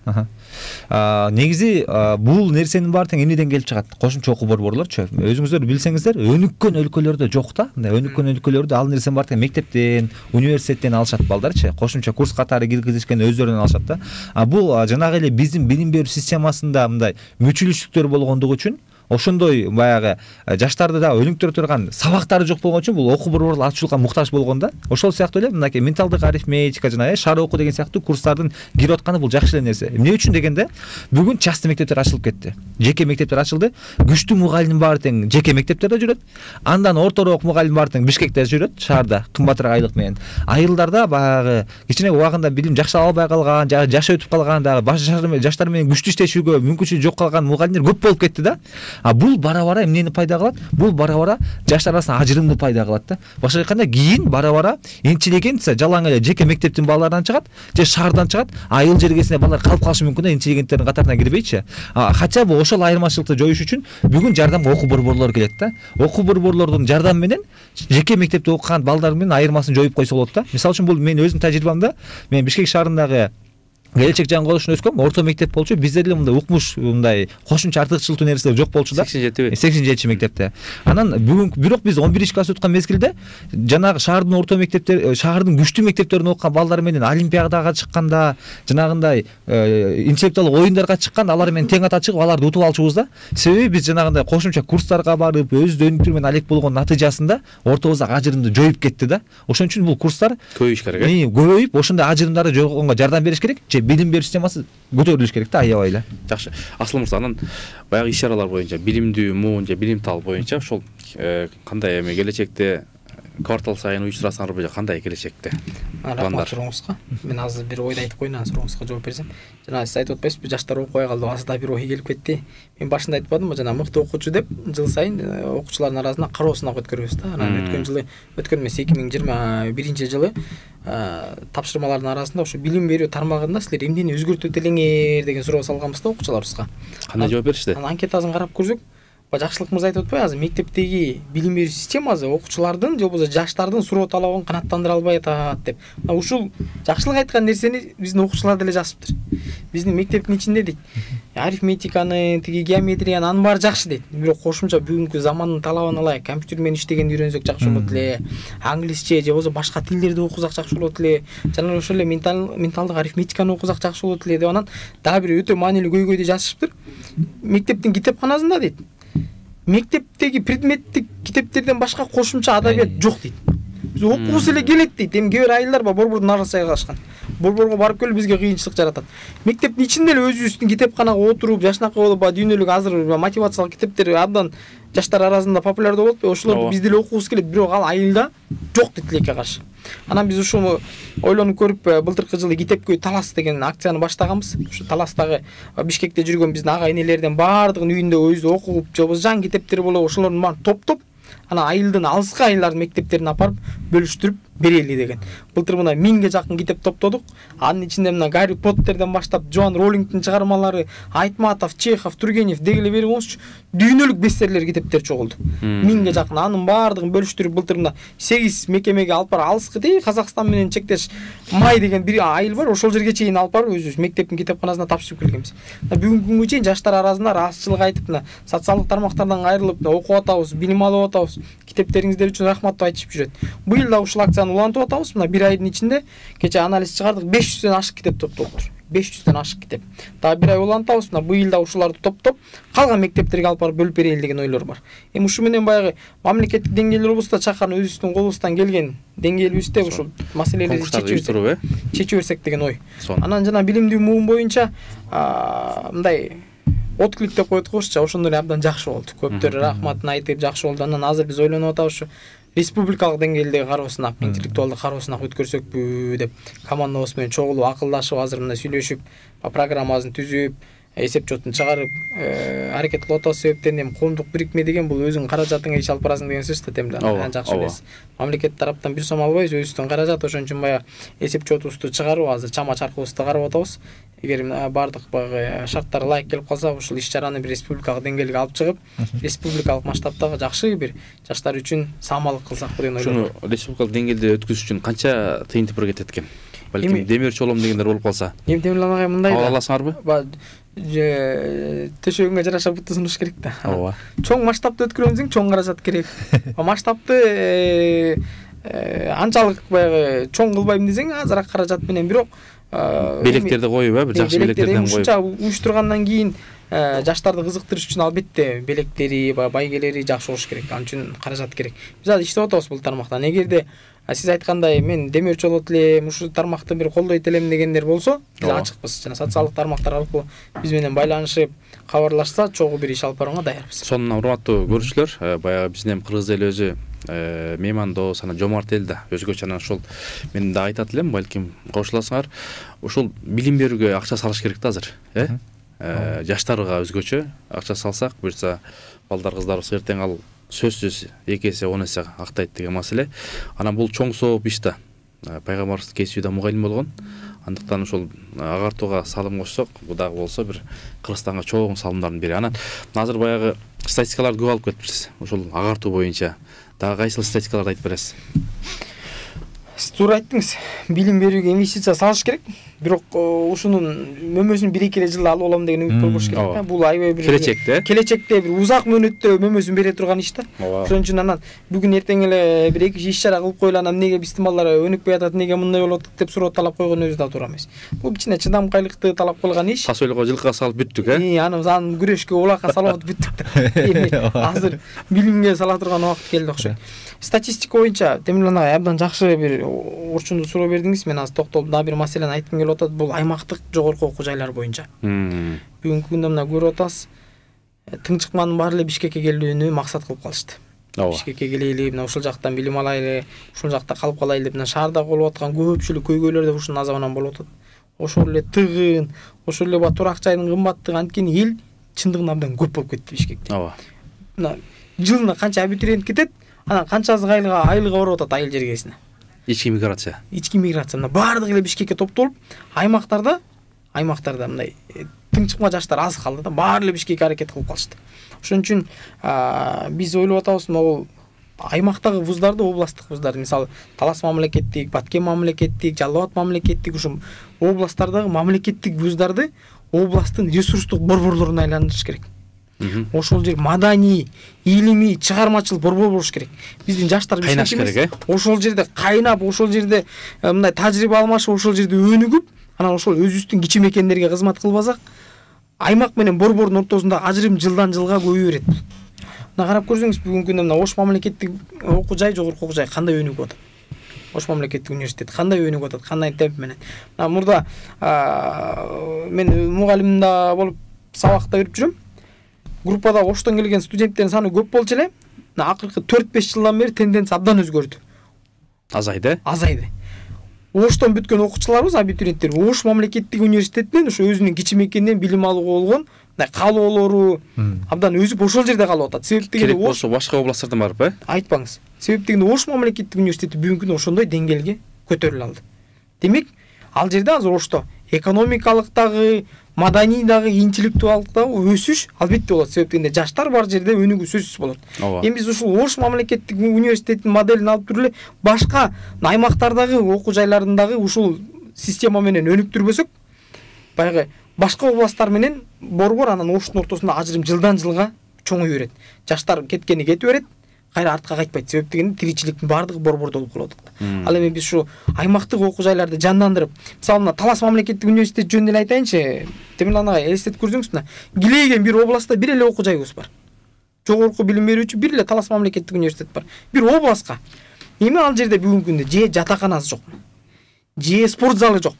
Негизи бул нерсенин баары тең эмнеден келип чыгат? Кошумча окуу борборлорчу. Өзүңүздөр билсеңиздер, өнүккөн өлкөлөрдө жок да. Өнүккөн өлкөлөрдө ал нерсенин баары тең мектептен, университеттен алышат балдарчы. Кошумча курс катары киргизишкен өздөрүнөн алышат да. Бул жанагы эле биздин билим берүү системасында мындай мүчүлүштүктөр болгондугу үчүн ошондой баягы жаштарды да өнүктүрө турган сабактары жок болгон үчүн бул окуу борборлор ачуулукка муктаж болгон да. Ошол сыяктуу эле мынакей менталдык арифметика жана шаар окуу деген сыяктуу курстардын кирип атканы бул жакшы эле нерсе. Эмне үчүн дегенде бүгүн частный мектептер ачылып кетти. Жеке мектептер ачылды. Күчтүү мугалим баары тең жеке мектептерде жүрөт. Андан орторок мугалим баары тең Бишкекте жүрөт, шаарда кымбатыраак айлык менен. Айылдарда баягы кичине убагында билим жакшы албай калган, жашы өтүп калган, дагы жаштар менен күчтүү иштешүүгө мүмкүнчүлүгү жок калган мугалимдер көп болуп кетти да. Бул бара-бара эмнени пайда кылат? Бул бара-бара жаштар арасында ажырымды пайда кылат да. Башка айтканда кийин бара-бара интеллигенция жалаң эле жеке мектептин балдарынан чыгат, же шаардан чыгат, айыл жергесинде балдар калып калышы мүмкүн да, интеллигенттердин катарына кирбейчи. Хотя бы ошол айырмачылыкты жоюш үчүн бүгүн жардамга окуу борборлору келет да. Окуу борборлордун жардамы менен жеке мектепте окуган балдар менен айырмасын жоюп койсо болот да. Мисалы үчүн бул мен өзүмдүн тажрыйбамда, мен Бишкек шаарындагы Келечек жан колошунда өскөм, орто мектеп болчу, бизде деле мындай укмуш, мындай кошумча артыкчылыктуу нерселер жок болчу да. 87 мектепте. Анан бүгүн бирок биз 11-класс өткөн мезгилде жанагы шаардын орто мектептер, шаардын күчтүү мектептеринде окуган балдар менен олимпиадага чыкканда, жанагындай интеллектуалдык оюндарга чыкканда алар менен тең ата чыгып, аларды утуп алчубуз да. Себеби биз жанагындай кошумча курстарга барып, өзү өнүктүрүү менен алек болгон натыйжасында ортобуздагы ажырымды жоюп кетти да. Ошон үчүн бул курстар көбөйүш керек. Көбөйүп, ошондой ажырымдарды жойгонго жардам бериш керек. Билим берүү системасы көтөрүлүш керек да, аябай эле. Жакшы. Асыл мырза, анан баягы иш-чаралар боюнча, билимдүү муун же билим тал боюнча ошол кандай эми келечекте квартал сайын уюштурасыңарбы же кандай келечекте? Рахмат сурооңузга. Мен азыр бир ойду айтып коеюн, анан сурооңузга жооп берсем. Жана сиз айтып атпайсызбы, жаштар окубай калды, азырда бир ой келип кетти. Мен башында айтпадымбы, жана мыкты окуучу деп жыл сайын окуучулардын арасында кароо сынак өткөрөбүз да. Анан өткөн эмес 2021 жылы тапшырмалардын арасында ошо билим берүү тармагында силер эмнени өзгөртөт элеңер деген суроо салганбыз да окуучуларыбызга. Кандай жооп беришти? Анан анкетасын карап көрсөк, жакшылык мырза айтып атпайбы, азыр мектептеги билим берүү системасы окуучулардын же болбосо жаштардын суроо талабын канааттандыра албай атат деп. Ушул жакшылык айткан нерсени биздин окуучулар деле жазыптыр. Биздин мектептин ичинде дейт, арифметиканы, тиги геометрияны анын баары жакшы дейт. Бирок кошумча бүгүнкү замандын талабына ылайык компьютер менен иштегенди үйрөнсөк жакшы болот эле. Англисче же болбосо башка тилдерди окусак жакшы болот эле. Жана ошол эле менталдык арифметиканы окусак жакшы болот эле деп анан дагы бир өтө маанилүү көйгөйдү жазышыптыр. Мектептин китепканасында дейт, мектептеги предметтик китептерден башка кошумча адабият жок дейт. Биз окуусу эле келет дейт. Эми кээ бир айылдар бар, борбордун арасы калышкан. Борборго барып келип бизге кыйынчылык жаратат. Мектептин ичинде эле өзүбүздүн китепканага отуруп, жашнакай болуп, дүйнөлүк азыр мотивациялык китептер абдан жаштар арасында популярдуу болуп, ошолорду биз деле окугубуз келет, бирок ал айылда жок дейт тилекке каршы. Анан биз ушуну ойлонуп көрүп, былтыркы жылы китепкөй талас деген акцияны баштаганбыз. Ушу таластагы Бишкекте жүргөн биздин ага энелерден баардыгын үйүндө өзү окуп, же болбосо жаңы китептери болуп, ошолордун баарын топтоп, анан айылдын алыскы айылдардын мектептерине апарып бөлүштүрүп берели деген. Былтыр мына 1000ге жакын китеп топтодук. Анын ичинде мына Гарри Поттерден баштап Джоан Роллингдин чыгармалары, Айтматов, Чехов, Тургенев дегеле берип коңузчу. Дүйнөлүк бестселлер китептер чогулду. 1000ге жакын. Анын баардыгын бөлүштүрүп былтыр мына 8 мекемеге алып барып, алыскы dey Казакстан менен чектеш Май деген бир айыл бар, ошол жерге чейин алып барып өзүбүз мектептин китепканасына тапшырып келгенбиз. Бүгүнкү күнгө чейин жаштар арасында рассатчылык айтып, мына социалдык тармактардан кайрылып, окуп атабыз, билим алып атабыз. Китептериңиздер үчүн рахмат деп айтышып жүрөт. Быйыл да ушул акцияны улантып атабыз. Мына бир айдын ичинде кече анализ чыгардык, 500дөн ашык китеп топтолуптур. 500дөн ашык китеп. Дагы бир ай улантабыз. Мына быйыл да ушуларды топтоп, калган мектептерге алып барып бөлүп берели деген ойлор бар. Эми ушу менен баягы мамлекеттик деңгээлде болбосо чакан өзүбүздүн колубуздан келген деңгээлибизде ушул маселелерди чечип берсек деген ой. Анан жана билимдүү муун боюнча мындай отклик деп коет коёшчу, ошондой абдан жакшы болду. Көптөр рахматын айтып жакшы болду. Анан азыр биз ойлонуп атабыз ушу республикалык деңгээлдеги кароо сынак, интеллектуалдык кароо сынак өткөрсөкпү деп командабыз менен чогулуп акылдашып, азыр мына сүйлөшүп, программасын түзүп, эсеп чотун чыгарып, аракет кылып атабыз. Себептен эми коомдук бирикме деген бул өзүң каражатыңа иш алып барасың деген сөз да темде. Анан жакшы элес. Мамлекет тараптан бир сом албайбыз, өзүбүздүн каражат, ошон үчүн баягы эсеп чотубузду чыгарып, азыр чама чаркыбызды карап атабыз. Эгер бардык баягы шарттар ылайык келип калса, ушул иш-чараны бир республикалык деңгээлге алып чыгып, республикалык масштабтагы жакшы бир жаштар үчүн самалык кылсак деген ойлор. Шуну республикалык деңгээлде өткөзүш үчүн канча тыйынтып аракет эткен? балким демир чолом дегендер болуп калса. Эми Темирлан агай мындай да. Кабыл аласыңарбы? Төшөгүнгө жараша бутты сунуш керек да. Ооба. Чоң масштабты өткөрөбүз, чоң каражат керек. Масштабты анчалык баягы чоң кылбайм десең, азыраак каражат менен, бирок белектерди коюп, бир жакшы белектерден коюп. Ушунча уюштургандан кийин жаштарды кызыктырыш үчүн албетте белектери, байгелери жакшы болуш керек. Ал үчүн каражат керек. Биз азыр иштеп атабыз бул тармакта. Эгерде сиз айткандай мен демир чолот элем, ушул тармакты бир колдойт элем дегендер болсо, биз ачыкпыз. Жана социалдык тармактар аркылуу биз менен байланышып, кабарлашса, чогуу бир иш алып барууга даярбыз. Сонун урматтуу көрүүчүлөр, баягы биздин кыргыз эли өзү меймандоос, анан жомарт эл да өзгөчө, анан ушул мен да айтат элем, балким кошуласыңар, ушул билим берүүгө акча салыш керек да азыр, жаштарга өзгөчө акча салсак, буюрса балдар кыздарыбыз эртең ал сөзсүз 2 эсе 10 эсе актайт деген маселе. Анан бул чоң сооп иш да. Пайгамбарыбыз кесүүдө мугалим болгон. Андыктан ушул агартууга салым кошсок, бу дагы болсо бир Кыргызстанга чоң салымдардын бири. Анан азыр баягы статистикаларды көп алып кетипсиз. Ушул агартуу боюнча дагы кайсыл статистикаларды айтып бересиз? Сиз туура айттыңыз. Билим берүүгө инвестиция салыш керек. Бирок ушунун мөмөсүн 1-2 жылда алып алам деген үмүт болбош керек. Бул аябай бир келечекте бир узак мөөнөттө мөмөсүн бере турган иш да. Ошон үчүн анан бүгүн эртең эле бир 2 иш чара кылып коелу, анан эмнеге биздин балдар өнүкпөй атат, эмнеге мындай болуп атат деп суроо талап койгон өзү да туура эмес. Бул кичине чыдамкайлыкты талап кылган иш. Тас ойлого жылкыга салып бүттүк, Анан күрөшкө улакка салып бүттүк. Азыр билимге сала турган убакыт келди окшойт. Статистика боюнча Темирлан агай абдан жакшы бир орчундуу суроо бердиңиз. Мен азыр токтолуп дагы бир маселени айткым келип атат. Бул аймактык жогорку окуу жайлар боюнча. Бүгүнкү күндө мына көрүп атабыз. Тыңчыкмандын баары эле Бишкекке келүүнү максат кылып калышты. Бишкекке келели, мына ушул жактан билим алайлы, ушул жакта калып калайлы деп, мына шаарда болуп аткан көпчүлүк көйгөйлөр да ушунун азабынан болуп атат. Ошол эле тыгын, ошол эле турак жайдын кымбаттыгы, анткени эл чындыгында абдан көп болуп кетти Бишкекте. Мына жылына канча абитуриент кетет, анан канчасы айлыга барып атат айыл жергесине. Ички миграция. Мына баардыгы эле Бишкекке топтолуп, аймактарда мындай тыңчыкма жаштар аз калды да, баары эле Бишкекке аракет кылып калышты. Ошон үчүн биз ойлоп атабыз, могул аймактагы вуздарды, областтык вуздарды, мисалы Талас мамлекеттик, Баткен мамлекеттик, Жалал Абад мамлекеттик, ушул областтардагы мамлекеттик вуздарды областтын ресурстук борборлоруна айландырыш керек. Ошол жер маданий, илимий, чыгармачыл борбор болуш керек. Биздин жаштар кайнаш керек, ошол жерде кайнап, ошол жерде мындай тажрыйба алмашып, ошол жерде өнүгүп, анан ошол өзүбүздүн кичи мекендерге кызмат кылбасак, аймак менен борбордун ортосунда ажырым жылдан жылга көбөйө берет. Мына карап көрсөңүз, бүгүнкү күндө мына Ош мамлекеттик окуу жай, жогорку окуу жай кандай өнүгүп атат? Ош мамлекеттик университет кандай өнүгүп атат? Кандай темп менен? Мына мурда мен мугалимда болуп сабакта берип жүрөм. Группада Оштон келген студенттердин саны көп болчу эле. Мына акыркы 4-5 жылдан бери тенденция абдан өзгөрдү. Азайды. Оштон бүткөн окуучуларыбыз, абитуриенттер Ош мамлекеттик университетинен ошо өзүнүн кичи мекенинен билим алууга болгон калоолору абдан өзүп ошол жерде калып атат. Себеп дегенде болсо башка областтардан барып, айтпаңыз. Себеп дегенде Ош мамлекеттик университети бүгүнкү күндө ошондой деңгээлге көтөрүлө алды. Демек, ал жерде азыр Ошто экономикалык дагы, маданий дагы, интеллектуалдык дагы өсүш албетте болот. Себеп дегенде жаштар бар жерде өнүгүү сөзсүз болот. Эми биз ушул Ош мамлекеттик университетинин моделин алып туруп эле башка аймактардагы окуу жайларындагы ушул система менен өнүктүрбөсөк, баягы башка областтар менен борбор анан Оштун ортосунда ажырым жылдан жылга чоңой берет. Жаштар кеткени кетип берет, кайра артка кайтпайт. Себеп дегенде тиричиликтин баардыгы борбордо болуп калып атат. Ал эми биз ушу аймактык окуу жайларды жандандырып, мисалы мына Талас мамлекеттик университет жөнүндө эле айтайынчы, Темирлан агай элестетип көрсөңүз, мына Килейген бир областта бир эле окуу жайыбыз бар. Жогорку билим берүүчү бир эле Талас мамлекеттик университет бар. Бир областка. Эми ал жерде бүгүнкү күндө же жатаканасы жок, же спорт залы жок.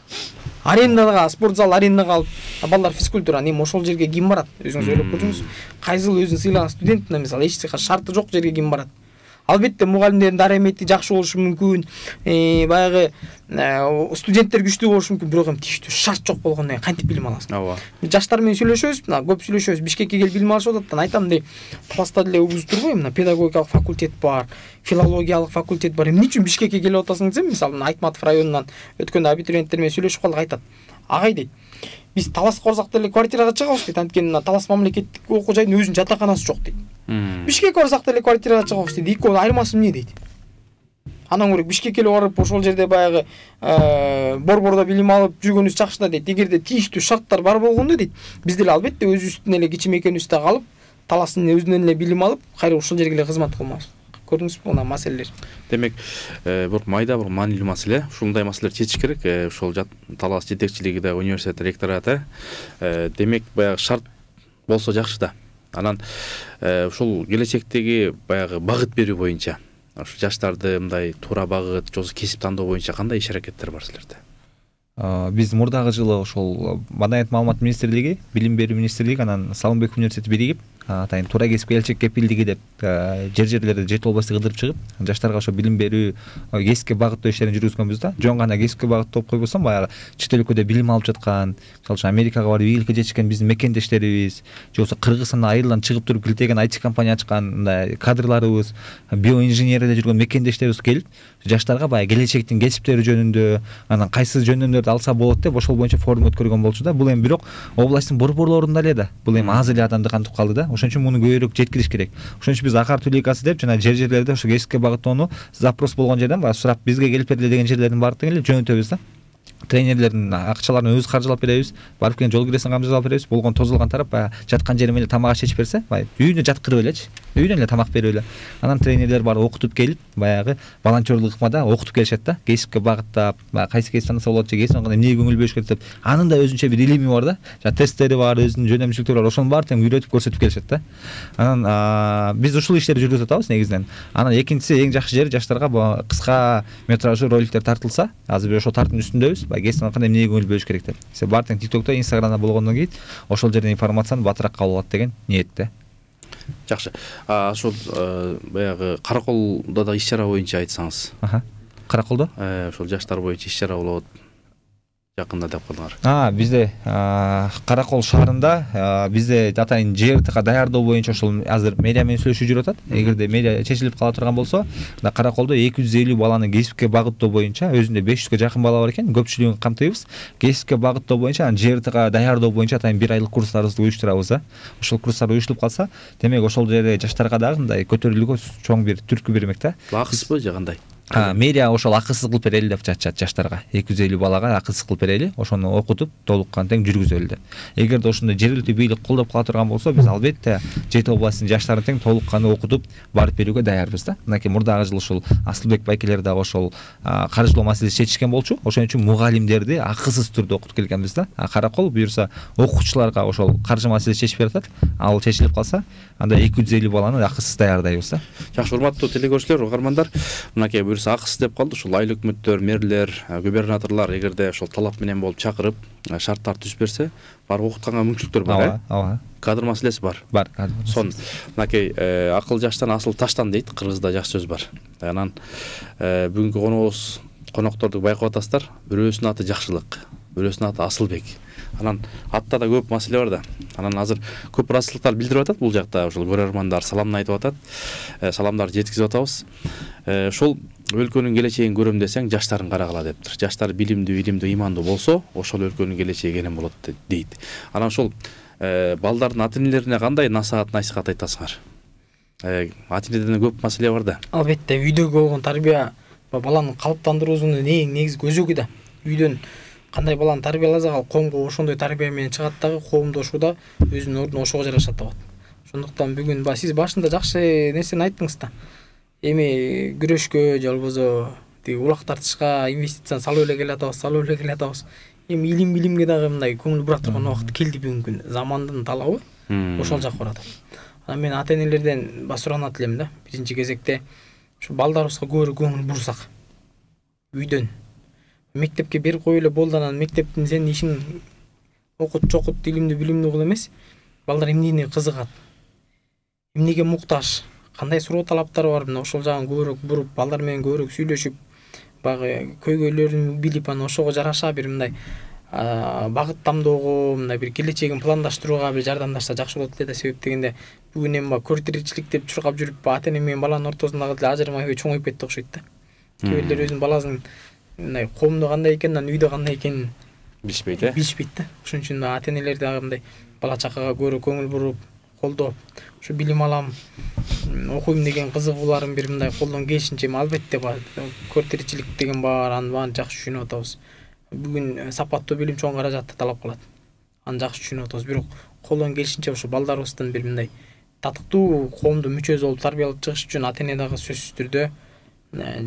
Арендага, спорт зал арендага алып, балдар физкультура, эми ошол жерге ким барат? Өзүңүз ойлоп көрсөңүз, кайсыл өзүн сыйлаган студент, мисалы эч шарты жок жерге ким барат? Албетте мугалимдердин дарамети жакшы болушу мүмкүн, баягы студенттер күчтүү болушу мүмкүн, бирок эми тийиштүү шарт жок болгондон кийин кантип билим аласың? Жаштар менен сүйлөшөбүз, мына көп сүйлөшөбүз, Бишкекке келип билим алышып атат, айтам дей, Таласта деле вуз турбайбы, мына педагогикалык факультет бар, филологиялык факультет бар. Эмне үчүн Бишкекке келип атасың десем, мисалы Айтматов районунан өткөндө абитуриенттер менен сүйлөшүп калдык, айтат. Агай дейт, биз Таласка барсак деле квартирага чыгабыз дейт, анткени Талас мамлекеттик окуу жайдын өзүнүн жатаканасы жок дейт. Бишкекке барсак деле квартирага чыгабыз дейт, экөөнүн айырмасы эмне дейт? Анан көрө Бишкекке барып ошол жерде баягы борбордо билим алып жүргөнүбүз жакшы да дейт. Эгерде тийиштүү шарттар бар болгондо дейт, биз деле албетте өзүбүздүн эле кичимекенибизде калып, таласын өзүнөн эле билим алып, кайра ушул жерге эле кызмат кылмабыз. Көрдүңүзбү мына маселелер. Демек, бир майда бир маанилүү маселе. Ушундай маселелер чечиш керек. Ошол талас жетекчилиги да, университет ректораты. Демек, баягы шарт болсо жакшы да. Анан ушул келечектеги баягы багыт берүү боюнча, ушу жаштарды мындай туура багыт, кесип тандоо боюнча кандай иш-аракеттер бар силерде? Биз мурдагы жылы ошол Маданият маалымат министрлиги, Билим берүү министрлиги анан Салымбеков университети биригип, атайын туура кесипке келечек кепилдиги деп жерлерде жети областты кыдырып чыгып, жаштарга ошо билим берүү кесипке багыттоо иштерин жүргүзгөнбүз да. Жөн гана кесипке багыттоп койбосом, баягы чет өлкөдө билим алып жаткан, мисалы үчүн Америкага барып ийгиликке жетишкен биздин мекендештерибиз, же болбосо Кыргызстандан айылдан чыгып туруп килтеген IT компания ачкан мындай кадрларыбыз, биоинженерияда жүргөн мекендештерибиз келип, жаштарга баягы келечектин кесиптери жөнүндө, анан кайсы жөндөмдөрдү алса болот деп ошол боюнча форум өткөргөн болчу да. Бул эми бирок областтын борборлорунда эле да. Бул эми аз эле адамды кантып калды да. Ошон үчүн муну көбүрөөк жеткириш керек. Ошон үчүн биз Акар Түлейкасы деп жана жерлерде ошо кесипке багыттоону запрос болгон жерден баягы сурап бизге келип бергиле деген жерлердин баардыгын эле жөнөтөбүз да. Тренерлердин акчаларын өзүбүз каржылап беребиз, барып келген жол киресин камжылап беребиз. Болгон тозулган тарап баягы жаткан жериме эле тамак чечип берсе, баягы үйүнө жаткырып элечи, үйүнөн эле тамак берип эле. Анан тренерлер барып окутуп келип, баягы волонтерлык ыкмада окутуп келишет да. Кесипке багыттап, кайсы кесип тандаса болот, же кесип кандай эмнеге көңүл бөлүш керек деп. Анын да өзүнчө бир илими бар да. Жана тесттери бар, өзүнүн жөнөмчүлүктөрү бар. Ошонун баарын тең үйрөтүп көрсөтүп келишет да. Анан биз ушул иштерди жүргүзүп атабыз негизинен. Анан экинчиси эң жакшы жери жаштарга кыска метраждуу роликтер тартылса, азыр биз ошол тартым үстүндөбүз. Баягы кесип кандай эмнеге көңүл бөлүш керек деп. Баары тең TikTokто, Instagramда болгондон кийин ошол жерден информацияны батыраак кабыл алат деген ниетте. Жакшы. Ошол баягы Караколдо да иш-чара боюнча айтсаңыз. Караколдо? Ошол жаштар боюнча иш-чара болот. Жакында деп калдыңар. Бизде Каракол шаарында бизде атайын ЖРТга даярдоо боюнча ошол азыр мэрия менен сүйлөшүү жүрүп атат. Эгерде мэрия чечилип кала турган болсо, Караколдо 250 баланы кесипке багыттоо боюнча өзүндө 500га жакын бала бар экен, көпчүлүгүн камтыйбыз. Кесипке багыттоо боюнча анан ЖРТга даярдоо боюнча атайын 1 айлык курстарыбызды уюштурабыз да. Ошол курстар уюштуруп калса, демек ошол жерде жаштарга дагы мындай көтөрүлүүгө чоң бир түрткү бермек да. Акысызбы же кандай? Мэрия ошол акысыз кылып берели деп жатышат жаштарга. 250 балага акысыз кылып берели, ошону окутуп, толуккан тең жүргүзөлү деп. Эгерде ошондой жергиликтүү бийлик колдоп кала турган болсо, биз албетте жети областтын жаштарын тең толуккан окутуп, барып берүүгө даярбыз да. Мынакей мурдагы жыл ушул Асылбек байкелер дагы ошол каржылоо маселеси чечишкен болчу. Ошон үчүн мугалимдерди акысыз түрдө окутуп келгенбиз да. Каракол буюрса окуучуларга ошол каржы маселеси чечип берет. Ал чечилип калса, анда 250 баланы акысыз даярдайбыз да. Жакшы, урматтуу телекөрүүчүлөр, угармандар, мынакей акысыз деп калды. Ушул айыл өкмөттөр, мэрлер, губернаторлор эгерде ошол талап менен болуп чакырып, шарттар түзүп берсе, барып окутканга мүмкүнчүлүктөр бар, ооба. Кадр маселеси бар. Бар. Сон мынакей акыл жаштан асыл таштан дейт, кыргызда жакшы сөз бар. Анан бүгүнкү конокторду байкап атасыздар. Бирөөсүнүн аты Жакшылык, бирөөсүнүн аты Асылбек. Анан атта да көп маселе бар да. Анан азыр көп ыраазычылыктар билдирип атат бул жакта. Ошол көрөрмандар саламын айтып атат. Саламдарды жеткизип атабыз. Ошол өлкөнүн келечегин көрөм десең, жаштарын карагыла дептир. Жаштар билимдүү, илимдүү, имандуу болсо, ошол өлкөнүн келечеги кенен болот дейт. Анан ошол балдардын ата-энелерине кандай насаат айтасыңар? Ата-энеден көп маселе бар да. Албетте, үйдөгү болгон тарбия баланы калыптандыруунун эң негизги өзөгү да. Үйдөн кандай баланы тарбияласак, ал коомго ошондой тарбия менен чыгат дагы, коомдошууда өзүнүн ордун ошого жараша табат. Ошондуктан бүгүн сиз башында жакшы нерсени айттыңыз да. Эми күрөшкө же болбосо улак тартышка инвестицияны салып эле келатабыз. Эми илим билимге дагы мындай көңүл бура турган убакыт келди бүгүнкү күндө. Замандын талабы ошол жакка барат. Анан мен ата-энелерден суранат элем да. Биринчи кезекте ушу балдарыбызга көбүрөөк көңүл бурсак. Үйдөн мектепке берип коюп эле болду, анан мектептин сенин ишиң окут, чокут, илимдүү, билимдүү кыл эмес. Балдар эмнеге кызыгат? Эмнеге муктаж? Кандай суроо талаптары бар? Мына ошол жагын көбүрөөк буруп, балдар менен көбүрөөк сүйлөшүп, баягы көйгөйлөрүн билип, анан ошого жараша бир мындай багыт тамдоого, мындай бир келечегин пландаштырууга бир жардамдашса жакшы болот эле да. Себеп дегенде бүгүн эми көр тиричилик деп чуркап жүрүп, ата-эне менен баланын ортосундагы деле ажырмай чоңоюп кетти окшойт да. Кээ бирлер өзүнүн баласынын мындай коомдо кандай экенин, анан үйдө кандай экенин билишпейт да. Ошон үчүн ата-энелер дагы мындай бала чакага көбүрөөк көңүл буруп, колдоп, ушу билим алам, окуйм деген кызыгууларым бир мындай колдон келишинче албетте бар. Көртиричилик деген бар, анын баарын жакшы түшүнүп атабыз. Бүгүн сапаттуу билим чоң каражатты талап кылат. Аны жакшы түшүнүп атабыз. Бирок колдон келишинче ошо балдарыбыздын бир мындай татыктуу коомдун мүчөсү болуп тарбиялап чыгыш үчүн ата-эне дагы сөзсүз түрдө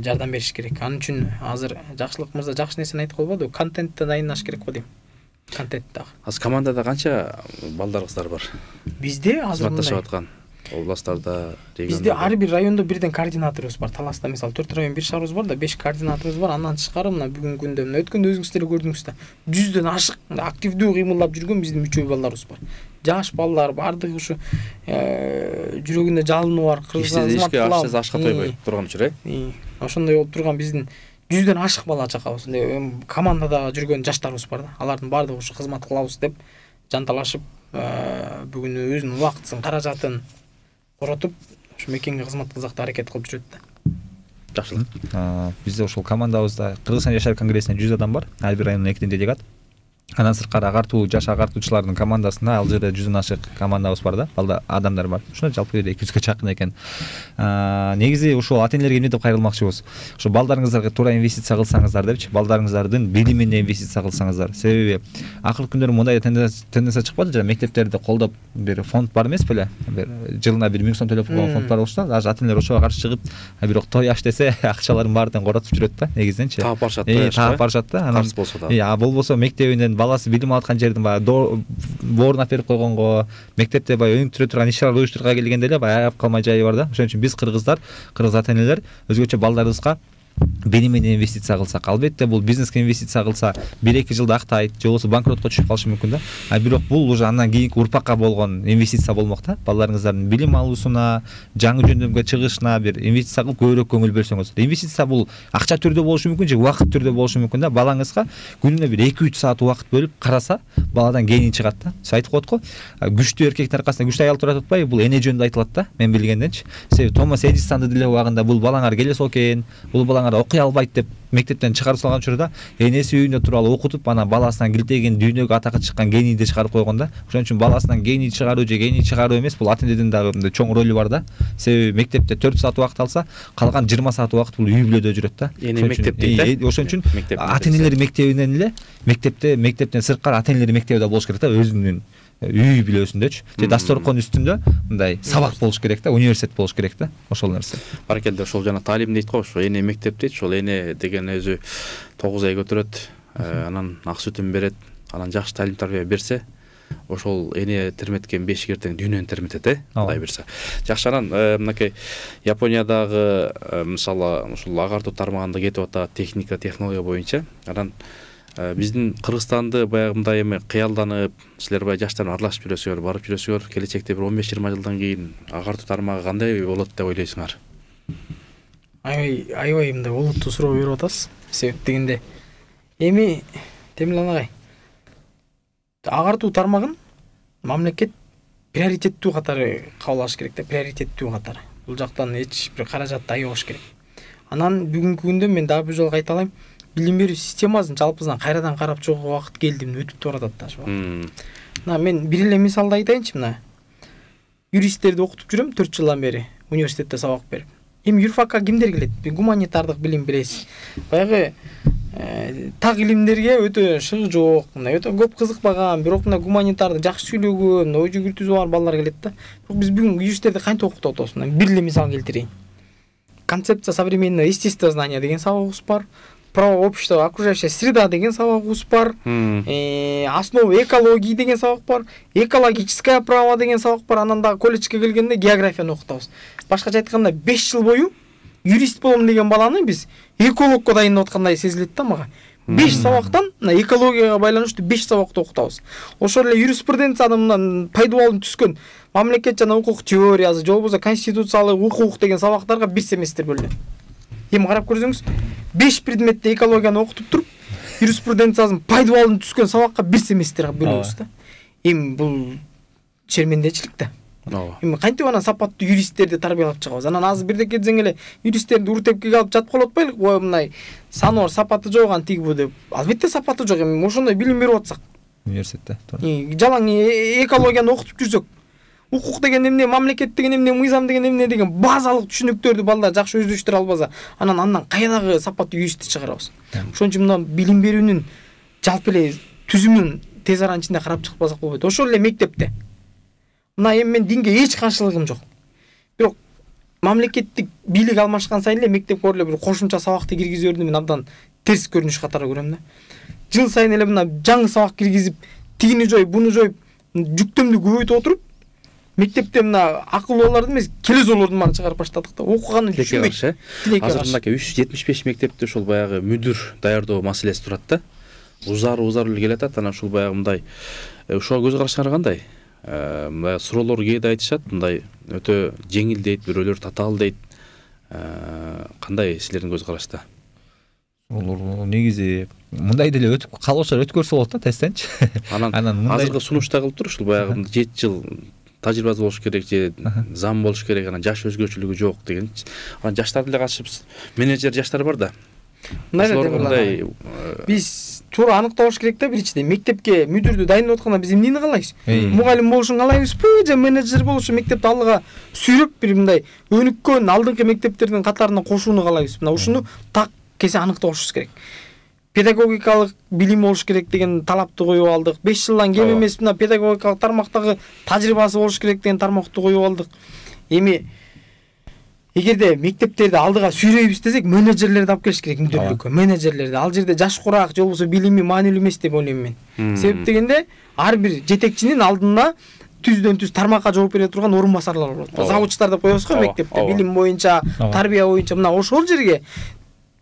жардам бериш керек. Анын үчүн азыр Жакшылык мырза жакшы нерсени айтып калбады, контентте дайындаш керек го дейм. Контент дагы. Азыр командада канча балдарыңыздар бар? Бизде азыр кызматташып аткан областтарда, бизде ар бир райондо бирден координаторубуз бар. Таласта мисалы 4 район 1 шаарыбыз бар да, 5 координаторубуз бар. Андан тышкары мына бүгүнкү күндө мына өткөндө өзүңүздөр көрдүңүз да, 100дөн ашык активдүү кыймылдап жүргөн биздин мүчө балдарыбыз бар. Жаш балдар бардыгы ушу жүрөгүндө жалыны бар, кыргызстан ашка тойбой турган учур, ошондой болуп турган биздин 100дөн ашык бала чакабыз. Командада жүргөн жаштарыбыз бар да. Алардын бардыгы ушу кызмат кылабыз деп жанталашып, бүгүн өзүнүн убактысын, каражатын коротуп, ушу мекенге кызмат кылсак аракет кылып жүрөт да. Жакшылык. Бизде ошол командабызда Кыргызстан жаштар конгрессине 100 адам бар. Ар бир райондон 2 делегат. Андан сырткары агартуу, жаш агартуучулардын командасында ал жерде 100дөн ашык командабыз бар да, балда адамдар бар. Ошондо жалпы 200гө чакын экен. Негизи ушул ата-энелерге эмне деп кайрылмакчыбыз? Ошо балдарыңыздарга туура инвестиция кылсаңыздар депчи, балдарыңыздардын билимине инвестиция кылсаңыздар. Себеби акыркы күндөрү мындай тенденция чыкпады жана мектептерди колдоп бир фонд бар эмес беле? Бир жылына 1000 сом төлөп койгон фонд бар болчу, даже ата-энелер ошого каршы чыгып, бирок той аш десе акчаларын баарын коротуп жүрөт да, негизинчи. Таап барышат да. Карыз болсо да. Болбосо мектебинен баласы билим алаткан жердин баягы боорун алып берип койгонго, мектепте баягы өнүктүрө турган иш-чаралар уюштурга келгенде эле баягы аяп калмай жайы бар да. Ошон үчүн биз кыргыз ата-энелер өзгөчө балдарыбызга билимине инвестиция кылсак, албетте бул бизнеске инвестиция кылса 1-2 жылда актайт, же болбосо банкротко түшүп калышы мүмкүн да. Бирок бул уже андан кийинки урпакка болгон инвестиция болмок да. Балдарыңыздардын билим алуусуна, жаңы жөндөмгө чыгышына бир инвестиция кылып көбүрөөк көңүл бөлсөңүз. Инвестиция бул акча түрдө болушу мүмкүн, же убакыт түрдө болушу мүмкүн да. Балаңызга күнүнө бир 2-3 саат убакыт бөлүп караса, баладан гений чыгат да. Сиз айтып коет го, күчтүү эркектин аркасында күчтүү аял турат атпайбы? Бул эне жөнүндө айтылат да, мен билгенденчи. Себеби Томас Эдисонду деле убагында бул балаңар келе экен, бул балаңар окуй албайт деп мектептен чыгарып салган учурда энеси үйүндө туруп алып окутуп, анан баласынан килтеген дүйнөгө атакы чыккан генийди чыгарып койгон да. Ошон үчүн баласынан гений чыгаруу же гений чыгаруу эмес, бул ата-энедин дагы мындай чоң ролу бар да. Себеби мектепте 4 саат убакыт алса, калган 20 саат убакыт бул үй бүлөдө жүрөт да. Эне мектеп дейт да. Ошон үчүн ата-энелер мектебинен эле мектептен сырткары ата-энелер мектеби да болуш керек да, өзүнүн үй бүлөсүндөчү. Же дасторкон үстүндө мындай сабак болуш керек да, университет болуш керек да, ошол нерсе. Баракелде, ошол жана таалим дейт го, ошо эне мектеп дейт, ошол эне деген өзү 9 ай көтөрөт, анан ак сүтүн берет, анан жакшы таалим тарбия берсе, ошол эне терметкен бешик эртең дүйнөнү терметет, Кудай берсе. Жакшы, анан мынакей Япониядагы мисалы ушул агартуу тармагында кетип атат техника, технология боюнча, анан биздин Кыргызстанды баягы мындай эме кыялданып, силер баягы жаштар аралашып жүрөсүңөр, барып жүрөсүңөр, келечекте бир 15-20 жылдан кийин агартуу тармагы кандай болот деп ойлойсуңар? Аябай мындай олуттуу суроо берип атасыз. Себеп дегенде эми Темирлан агай, агартуу тармагын мамлекет приоритеттүү катары кабыл алыш керек да, приоритеттүү катары. Бул жактан эч бир каражатты аябаш керек. Анан бүгүнкү күндө мен дагы бир жолу кайта алайм, билим берүү системасын жалпысынан кайрадан карап чыгууга убакыт келди, өтүп баратат да. Мына мен бир эле мисалды айтайынчы, мына юристтерди окутуп жүрөм 4 жылдан бери университетте сабак берип. Эми юрфакка кимдер келет? Гуманитардык билим билесиз. Баягы так илимдерге өтө шыгы жок, мына өтө көп кызыкпаган, бирок мына гуманитарды жакшы сүйлөгөн, ой жүгүртүүсү бар балдар келет да. Бирок биз бүгүн юристтерди кантип окутуп атабыз? Бир эле мисал келтирейин. Концепция современного естествознания деген сабагыбыз бар. Право общества, окружающая среда деген сабагыбыз бар. Основы экологии деген сабак бар. Экологическое право деген сабак бар. Анан дагы колледжге келгенде географияны окутабыз. Башкача айтканда 5 жыл бою юрист болом деген баланы биз экологко дайындап аткандай сезилет да мага. 5 сабактан мына экологияга байланыштуу 5 сабакты окутабыз. Ошол эле юриспруденциянын пайдубалын түскөн мамлекет жана укук теориясы, же болбосо конституциялык укук деген сабактарга 1 семестр бөлүнөт. Эми карап көрсөңүз, 5 предметте экологияны окутуп туруп, юриспруденциясын пайдубалын түскөн сабакка 1 семестр бөлөбүз да. Эми бул шермендечилик да. Эми кантип анан сапаттуу юристтерди тарбиялап чыгабыз? Анан азыр бирде кетсең эле юристтерди уртепкеге алып жатып калып атпайлыкпы? Ой, мындай саны бар, сапаты жок, ан тиги бу деп. Албетте сапаты жок. Эми ошондой билим берип атсак, университетте жалаң экологияны окутуп жүрсөк, укук деген эмне, мамлекет деген эмне, мыйзам деген эмне деген базалык түшүнүктөрдү балдар жакшы өздөштүрө албаса, андан каядагы сапаттуу юристти чыгарабыз. Ошон үчүн мына билим берүүнүн жалпы эле түзүмүн тез аранын ичинде карап чыкпасак болбойт. Ошол эле мектепте. Мына эми мен динге эч каршылыгым жок. Бирок мамлекеттик бийлик алмашкан сайын эле мектепке эле бир кошумча сабакты киргизүүнү мен абдан терс көрүнүш катары көрөм да. Жыл сайын эле мына жаңы сабак киргизип, тигини жоюп, буну жоюп, жүктөмдү көбөйтүп отуруп, мектепте мына акыллууларды эмес, келезолордун баарын чыгарып баштадык да. Окуганын түшүнбөйт. Азыр мынакей 375 мектепте ушул баягы мүдүр даярдоо маселеси турат да. Узар эле келатат, анан ушул баягы мындай ошого көз караштары кандай? Мындай суроолор кээде айтышат, мындай өтө жеңил дейт, бирөөлөр татаал дейт. Кандай силердин көз карашта? Олор негизи мындай деле өтүп калышар өткөрсө болот да тесттенчи. Анан азыркы сунушта кылып тур ушул баягы 7 жыл тажрыйбасы болуш керек же зам болуш керек, анан жаш өзгөчөлүгү жок деген. Анан жаштар деле катышып, менеджер жаштар бар да. Мындай биз туура аныктабаш керек да. Биринчиден мектепке мүдүрдү дайындап атканда биз эмнени каалайбыз? Мугалим болушун каалайбызбы же менеджер болушу, мектепти алдыга сүйрөп бир мындай өнүккөн алдыңкы мектептердин катарына кошууну каалайбыз. Мына ушуну так кесе аныктабашыбыз керек. Педагогикалык билим болуш керек деген талапты коюп алдык. 5 жылдан кем эмес мына педагогикалык тармактагы тажрыйбасы болуш керек деген тармакты коюп алдык. Эми эгерде мектептерди алдыга сүйрөйбүз десек, менеджерлерди алып келиш керек мүдүрлүккө. Менеджерлерди ал жерде жаш курак же болбосо билими маанилүү эмес деп ойлойм мен. Себеп дегенде ар бир жетекчинин алдына түздөн түз тармакка жооп бере турган орун басарлар болот. Завучтар деп коебуз го мектепте, билим боюнча, тарбия боюнча. Мына ошол жерге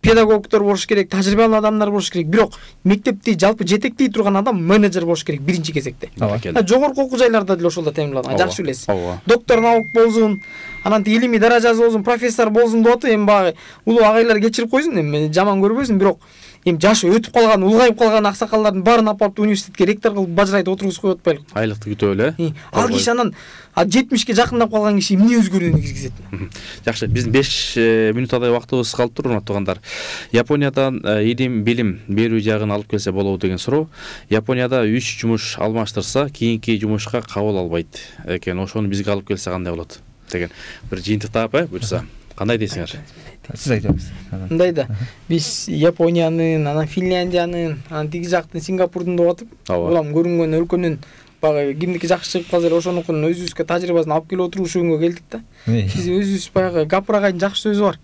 педагогтор болуш керек, тажрыйбалуу адамдар болуш керек. Бирок мектепти жалпы жетектей турган адам менеджер болуш керек биринчи кезекте. Жогорку окуу жайларда деле ошол да темирланган. Жакшы билесиз. Доктор наук болсун, анан илимий даражасы болсун, профессор болсун деп атып, эми багы улуу агайлар кечирип койсун, эми жаман көрбөсүн, бирок эми жашы өтүп калган, улгайып калган аксакалдардын баарын алып университетке ректор кылып бажырайт отургузуп коюп атпайлыкпы? Айлыкты күтүп эле. Ал киши анан 70ке жакындап калган киши эмне өзгөрүүнү киргизет? Жакшы, биздин 5 минуттай убактыбыз калып тур, урматтуугандар. Япониядан илим, билим берүү жагын алып келсе болобу деген суроо. Японияда 3 жумуш алмаштырса, кийинки жумушка кабыл албайт экен. Ошону бизге алып келсе кандай болот деген бир жыйынтыктап, буюрса. Кандай дейсиңер? Сиз айтыңыз. Мындай да, биз Япониянын, анан Финляндиянын, анан тиги жактын Сингапурдун деп атып, улам көрүнгөн өлкөнүн багы кимдики жакшы чыгып калса эле ошонукун өзүбүзгө тажрыйбасын алып келип отурушууга келдик да. Биз өзүбүз баягы Гапурагайдын жакшы сөзү бар.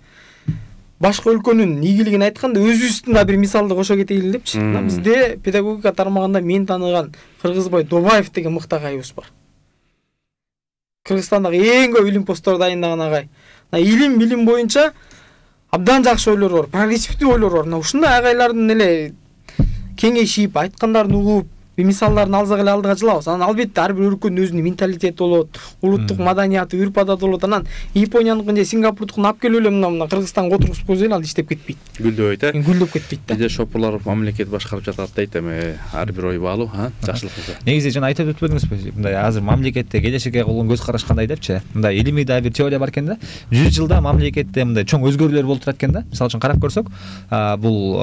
Башка өлкөнүн ийгилигин айтканда өзүбүздүн да бир мисалды кошо кетейли депчи. Мына бизде педагогика тармагында мен тааныган Кыргызбай Добаев деген мыкты агайыбыз бар. Кыргызстандагы эң көп илим посттор дайындаган агай. Илим билим боюнча абдан жакшы ойлору бар, прогрессивдүү ойлору бар. Ушундай агайлардын эле кеңешип, айткандарын угуп, мисалдарын алсак эле алдыга жылабыз. Анан албетте ар бир өлкөнүн өзүнүн менталитети болот, улуттук маданияты, үрп адаты болот. Анан Японияныкын же Сингапурдукун алып келип эле мына Кыргызстанга отургузуп койсо эле ал иштеп кетпейт. Гүлдөбөйт, Гүлдөп кетпейт да. Бизде шопурлар мамлекет башкарып жатат дейт, эми ар бир ой баалуу, жакшылык болсо. Негизи жана айтып өтпөдүңүзбү? Мындай азыр мамлекетте келечекке болгон көз караш кандай депчи? Мындай илимий да бир теория бар экен да. 100 жылда мамлекетте мындай чоң өзгөрүүлөр болуп турат экен да. Мисалы үчүн карап көрсөк, бул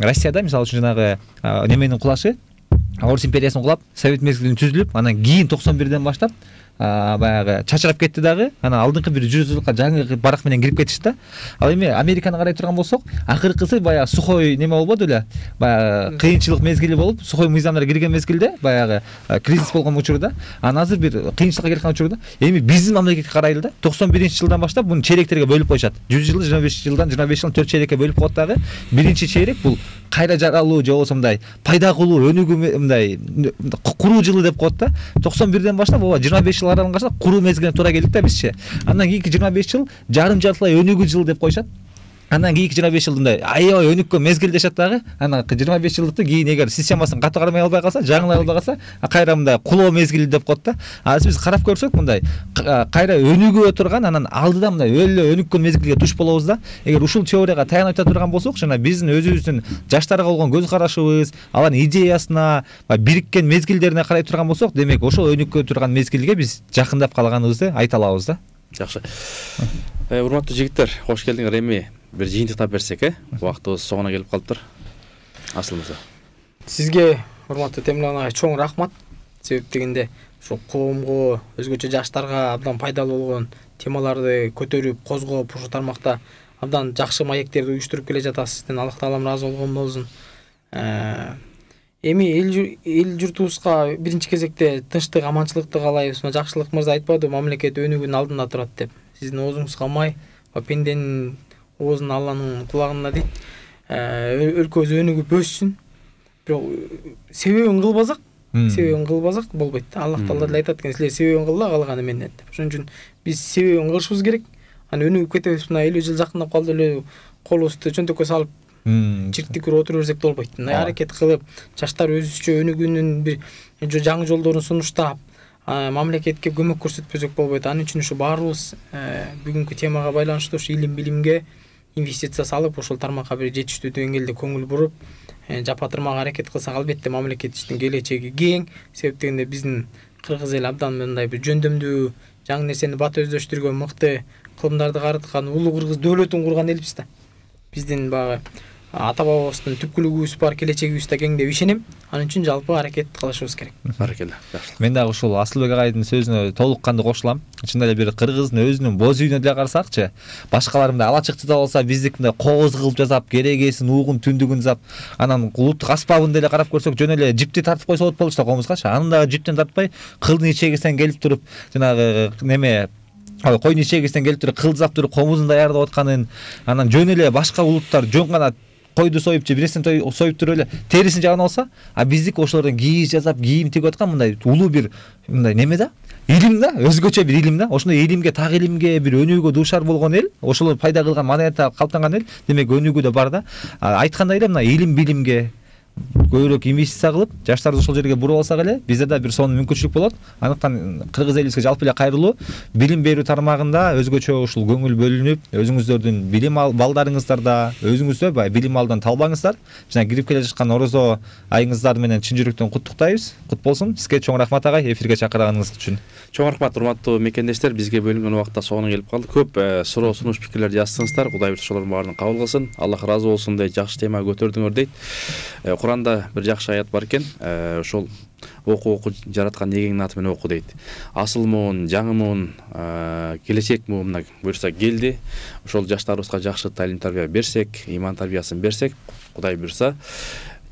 Россияда мисалы үчүн жанагы неменин кулашы, Орус империясынын кулап, Совет мезгилинде түзүлүп, анан кийин 91-ден баштап баягы чачырап кетти дагы. Анан алдыңкы бир 100 жылга жаңы барак менен кирип кетишти да. Ал эми Американы карай турган болсок, акыркысы баягы сухой неме болбоду эле. Баягы кыйынчылык мезгили болуп, сухой мыйзамдар кирген мезгилде, баягы кризис болгон учурда, анан азыр бир кыйынчылыкка келген учурда, эми биздин мамлекетке карайлы да, 91-жылдан баштап буну черектерге бөлүп коюшат. 100 жыл, 25 жылдан 25 жылдан 4 черекке бөлүп коет дагы. Биринчи черек бул кайра жаралуу же болбосо мындай пайда кылуу, өнүгүү мындай куруу жылы деп коет да. 91-ден баштап ооба 25 жыл аралыгын карасак куруу мезгилине туура келдик да бизчи. Андан кийинки 25 жыл жарым жартылай өнүгүү жылы деп коюшат. Андан кийинки 25 жылдындай аябай өнүккөн мезгил дешет дагы. Анан 25 жылдыкты кийин эгер системасын катуу кармай албай калса, жаңылай албай калса, кайра мындай кулоо мезгили деп коет да. Азыр биз карап көрсөк, мындай кайра өнүгүп турган, анан алдыда мындай өлө өнүккөн мезгилге туш болобуз да. Эгер ушул теорияга таянып айта турган болсок, жана биздин өзүбүздүн жаштарга болгон көз карашыбыз, алардын идеясына, бириккен мезгилдерине карай турган болсок, демек ошол өнүккө турган мезгилге биз жакындап калганыбызды айта алабыз да. Жакшы. Урматтуу жигиттер, кош келдиңер. Эми бир жыйынтыктап берсек, убактыбыз соңуна келип калыптыр. Асыл мырза. Сизге, урматтуу Темирлан агай, чоң рахмат. Себеп дегенде ушу коомго, өзгөчө жаштарга абдан пайдалуу болгон темаларды көтөрүп, козгоп, ушу тармакта абдан жакшы маектерди уюштуруп келе жатасыз. Аллах таалам ыраазы болгон болсун. Эми эл журтубузга биринчи кезекте тынчтык, аманчылыкты каалайбыз. Жакшылык мырза айтпады, мамлекет өнүгүүнүн алдында турат деп. Сиздин оозуңуз калмай, пенденин оозун Алланын кулагына дейт. Өлкөбүз өнүгүп өссүн. Бирок себебин кылбасак болбойт. Аллах таала деле айтат экен, силер себебин кылла, калганы менден деп. Ошон үчүн биз себебин кылышыбыз керек. Аны өнүгүп кетебиз. Мына 50 жыл жакындап калды эле, колубузду чөнтөккө салып чирктикүр отура берсек да болбойт. Аракет кылып, жаштар өзүчө өнүгүүнүн бир жаңы жолдорун сунуштап, мамлекетке көмөк көрсөтпөсөк болбойт. Анын үчүн ушу баарыбыз бүгүнкү темага байланыштуу ушу илим билимге инвестиция салып, ошол тармакка бир жетиштүү деңгээлде көңүл буруп, жапатырмага аракет кылсак, албетте мамлекетибиздин келечеги кең. Себеп дегенде биздин кыргыз эл абдан мындай бир жөндөмдүү, жаңы нерсени бата өздөштүргөн, мыкты кылымдарды карыткан, улуу кыргыз дөөлөтүн курган элбиз да. Биздин багы ата бабабыздын түпкүлүгүбүз бар, келечегибиз да кең деп ишенем. Анын үчүн жалпы аракет кылышыбыз керек. Баракелла. Мен дагы ушул Асылбек агайдын сөзүнө толук кандуу кошулам. Чындап эле бир кыргыздын өзүнүн боз үйүнө деле карасакчы, башкалар мындай алачыкчы да болса, биздик мындай кооз кылып жасап, керегесин, угун, түндүгүн жасап, анан улуттук аспабын деле карап көрсөк, жөн эле жипти тартып койсо болот болчу да комузгачы. Анын дагы жиптен тартпай, кылдын ичегисинен келип туруп, жанагы неме койдун ичегисинен келип туруп, кылдызап туруп, комузун даярдап атканын, анан жөн эле башка улуттар жөн гана койду союп же биресин союп туруп эле терисин жаган болса, а биздик ошолордон кийиз жасап, кийим тигип аткан мындай улуу бир мындай неме да, илим да, өзгөчө бир илим да. Ошондой илимге, так илимге бир өнүгүүгө дуушар болгон эл, ошолор пайда кылган маданиятта калыптанган эл, демек өнүгүү да бар да. Айткандай эле мына илим билимге көбүрөөк инвестиция кылып, жаштарды ошол жерге буруп алсак эле, бизде да бир сонун мүмкүнчүлүк болот. Андыктан кыргыз элибизге жалпы эле кайрылуу, билим берүү тармагында өзгөчө ушул көңүл бөлүнүп, өзүңүздөрдүн билим балдарыңыздарда, өзүңүздө баягы билим алуудан талбаңыздар. Жана кирип келе жаткан орозо айыңыздар менен чын жүрөктөн куттуктайбыз. Кут болсун. Сизге чоң рахмат агай, эфирге чакырганыңыз үчүн. Чоң рахмат, урматтуу мекендештер. Бизге бөлүнгөн убакта соңуна келип калды. Көп суроо, сунуш, пикирлерди жазсаңыздар, Кудай буйрса ошолордун баарын кабыл кылсын. Аллах ыраазы болсун дейт, жакшы тема көтөрдүңөр дейт. Куранда бир жакшы аят бар экен. Ошол оку жараткан негеңдин аты менен оку дейт. Асыл муун, жаңы муун, келечек муунуна буйрса келди. Ошол жаштарыбызга жакшы талим тарбия берсек, иман тарбиясын берсек, Кудай буйрса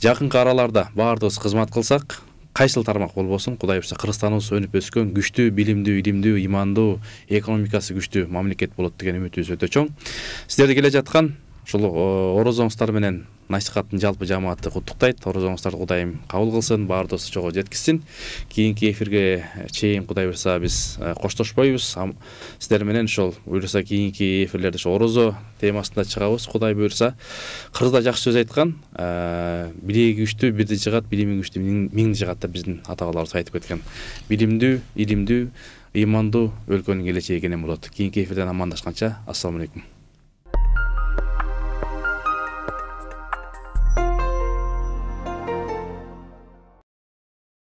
жакынкы араларда баардыгыбыз кызмат кылсак, кайсыл тармак болбосун, Кудай буйрса Кыргызстаныбыз өнүп өскөн, күчтүү, билимдүү, илимдүү, имандуу, экономикасы күчтүү мамлекет болот деген үмүтүбүз өтө чоң. Сиздерди келе жаткан ушул орозоңуздар менен насихаттын жалпы жамааты куттуктайт. Орозоңуздарды Кудайым кабыл кылсын, баардыгыбыз чогуу жеткизсин. Кийинки эфирге чейин Кудай буйрса биз коштошпойбуз. Сиздер менен ушул буйрса кийинки эфирлерде ошо орозо темасында чыгабыз. Кудай буйрса. Кыргызда жакшы сөз айткан, билеги күчтүү бирди жыгат, билими күчтүү миңди жыгат деп биздин ата бабаларыбыз айтып кеткен. Билимдүү, илимдүү, ыймандуу өлкөнүн келечеги кенен болот. Кийинки эфирден амандашканча, ассаламу алейкум.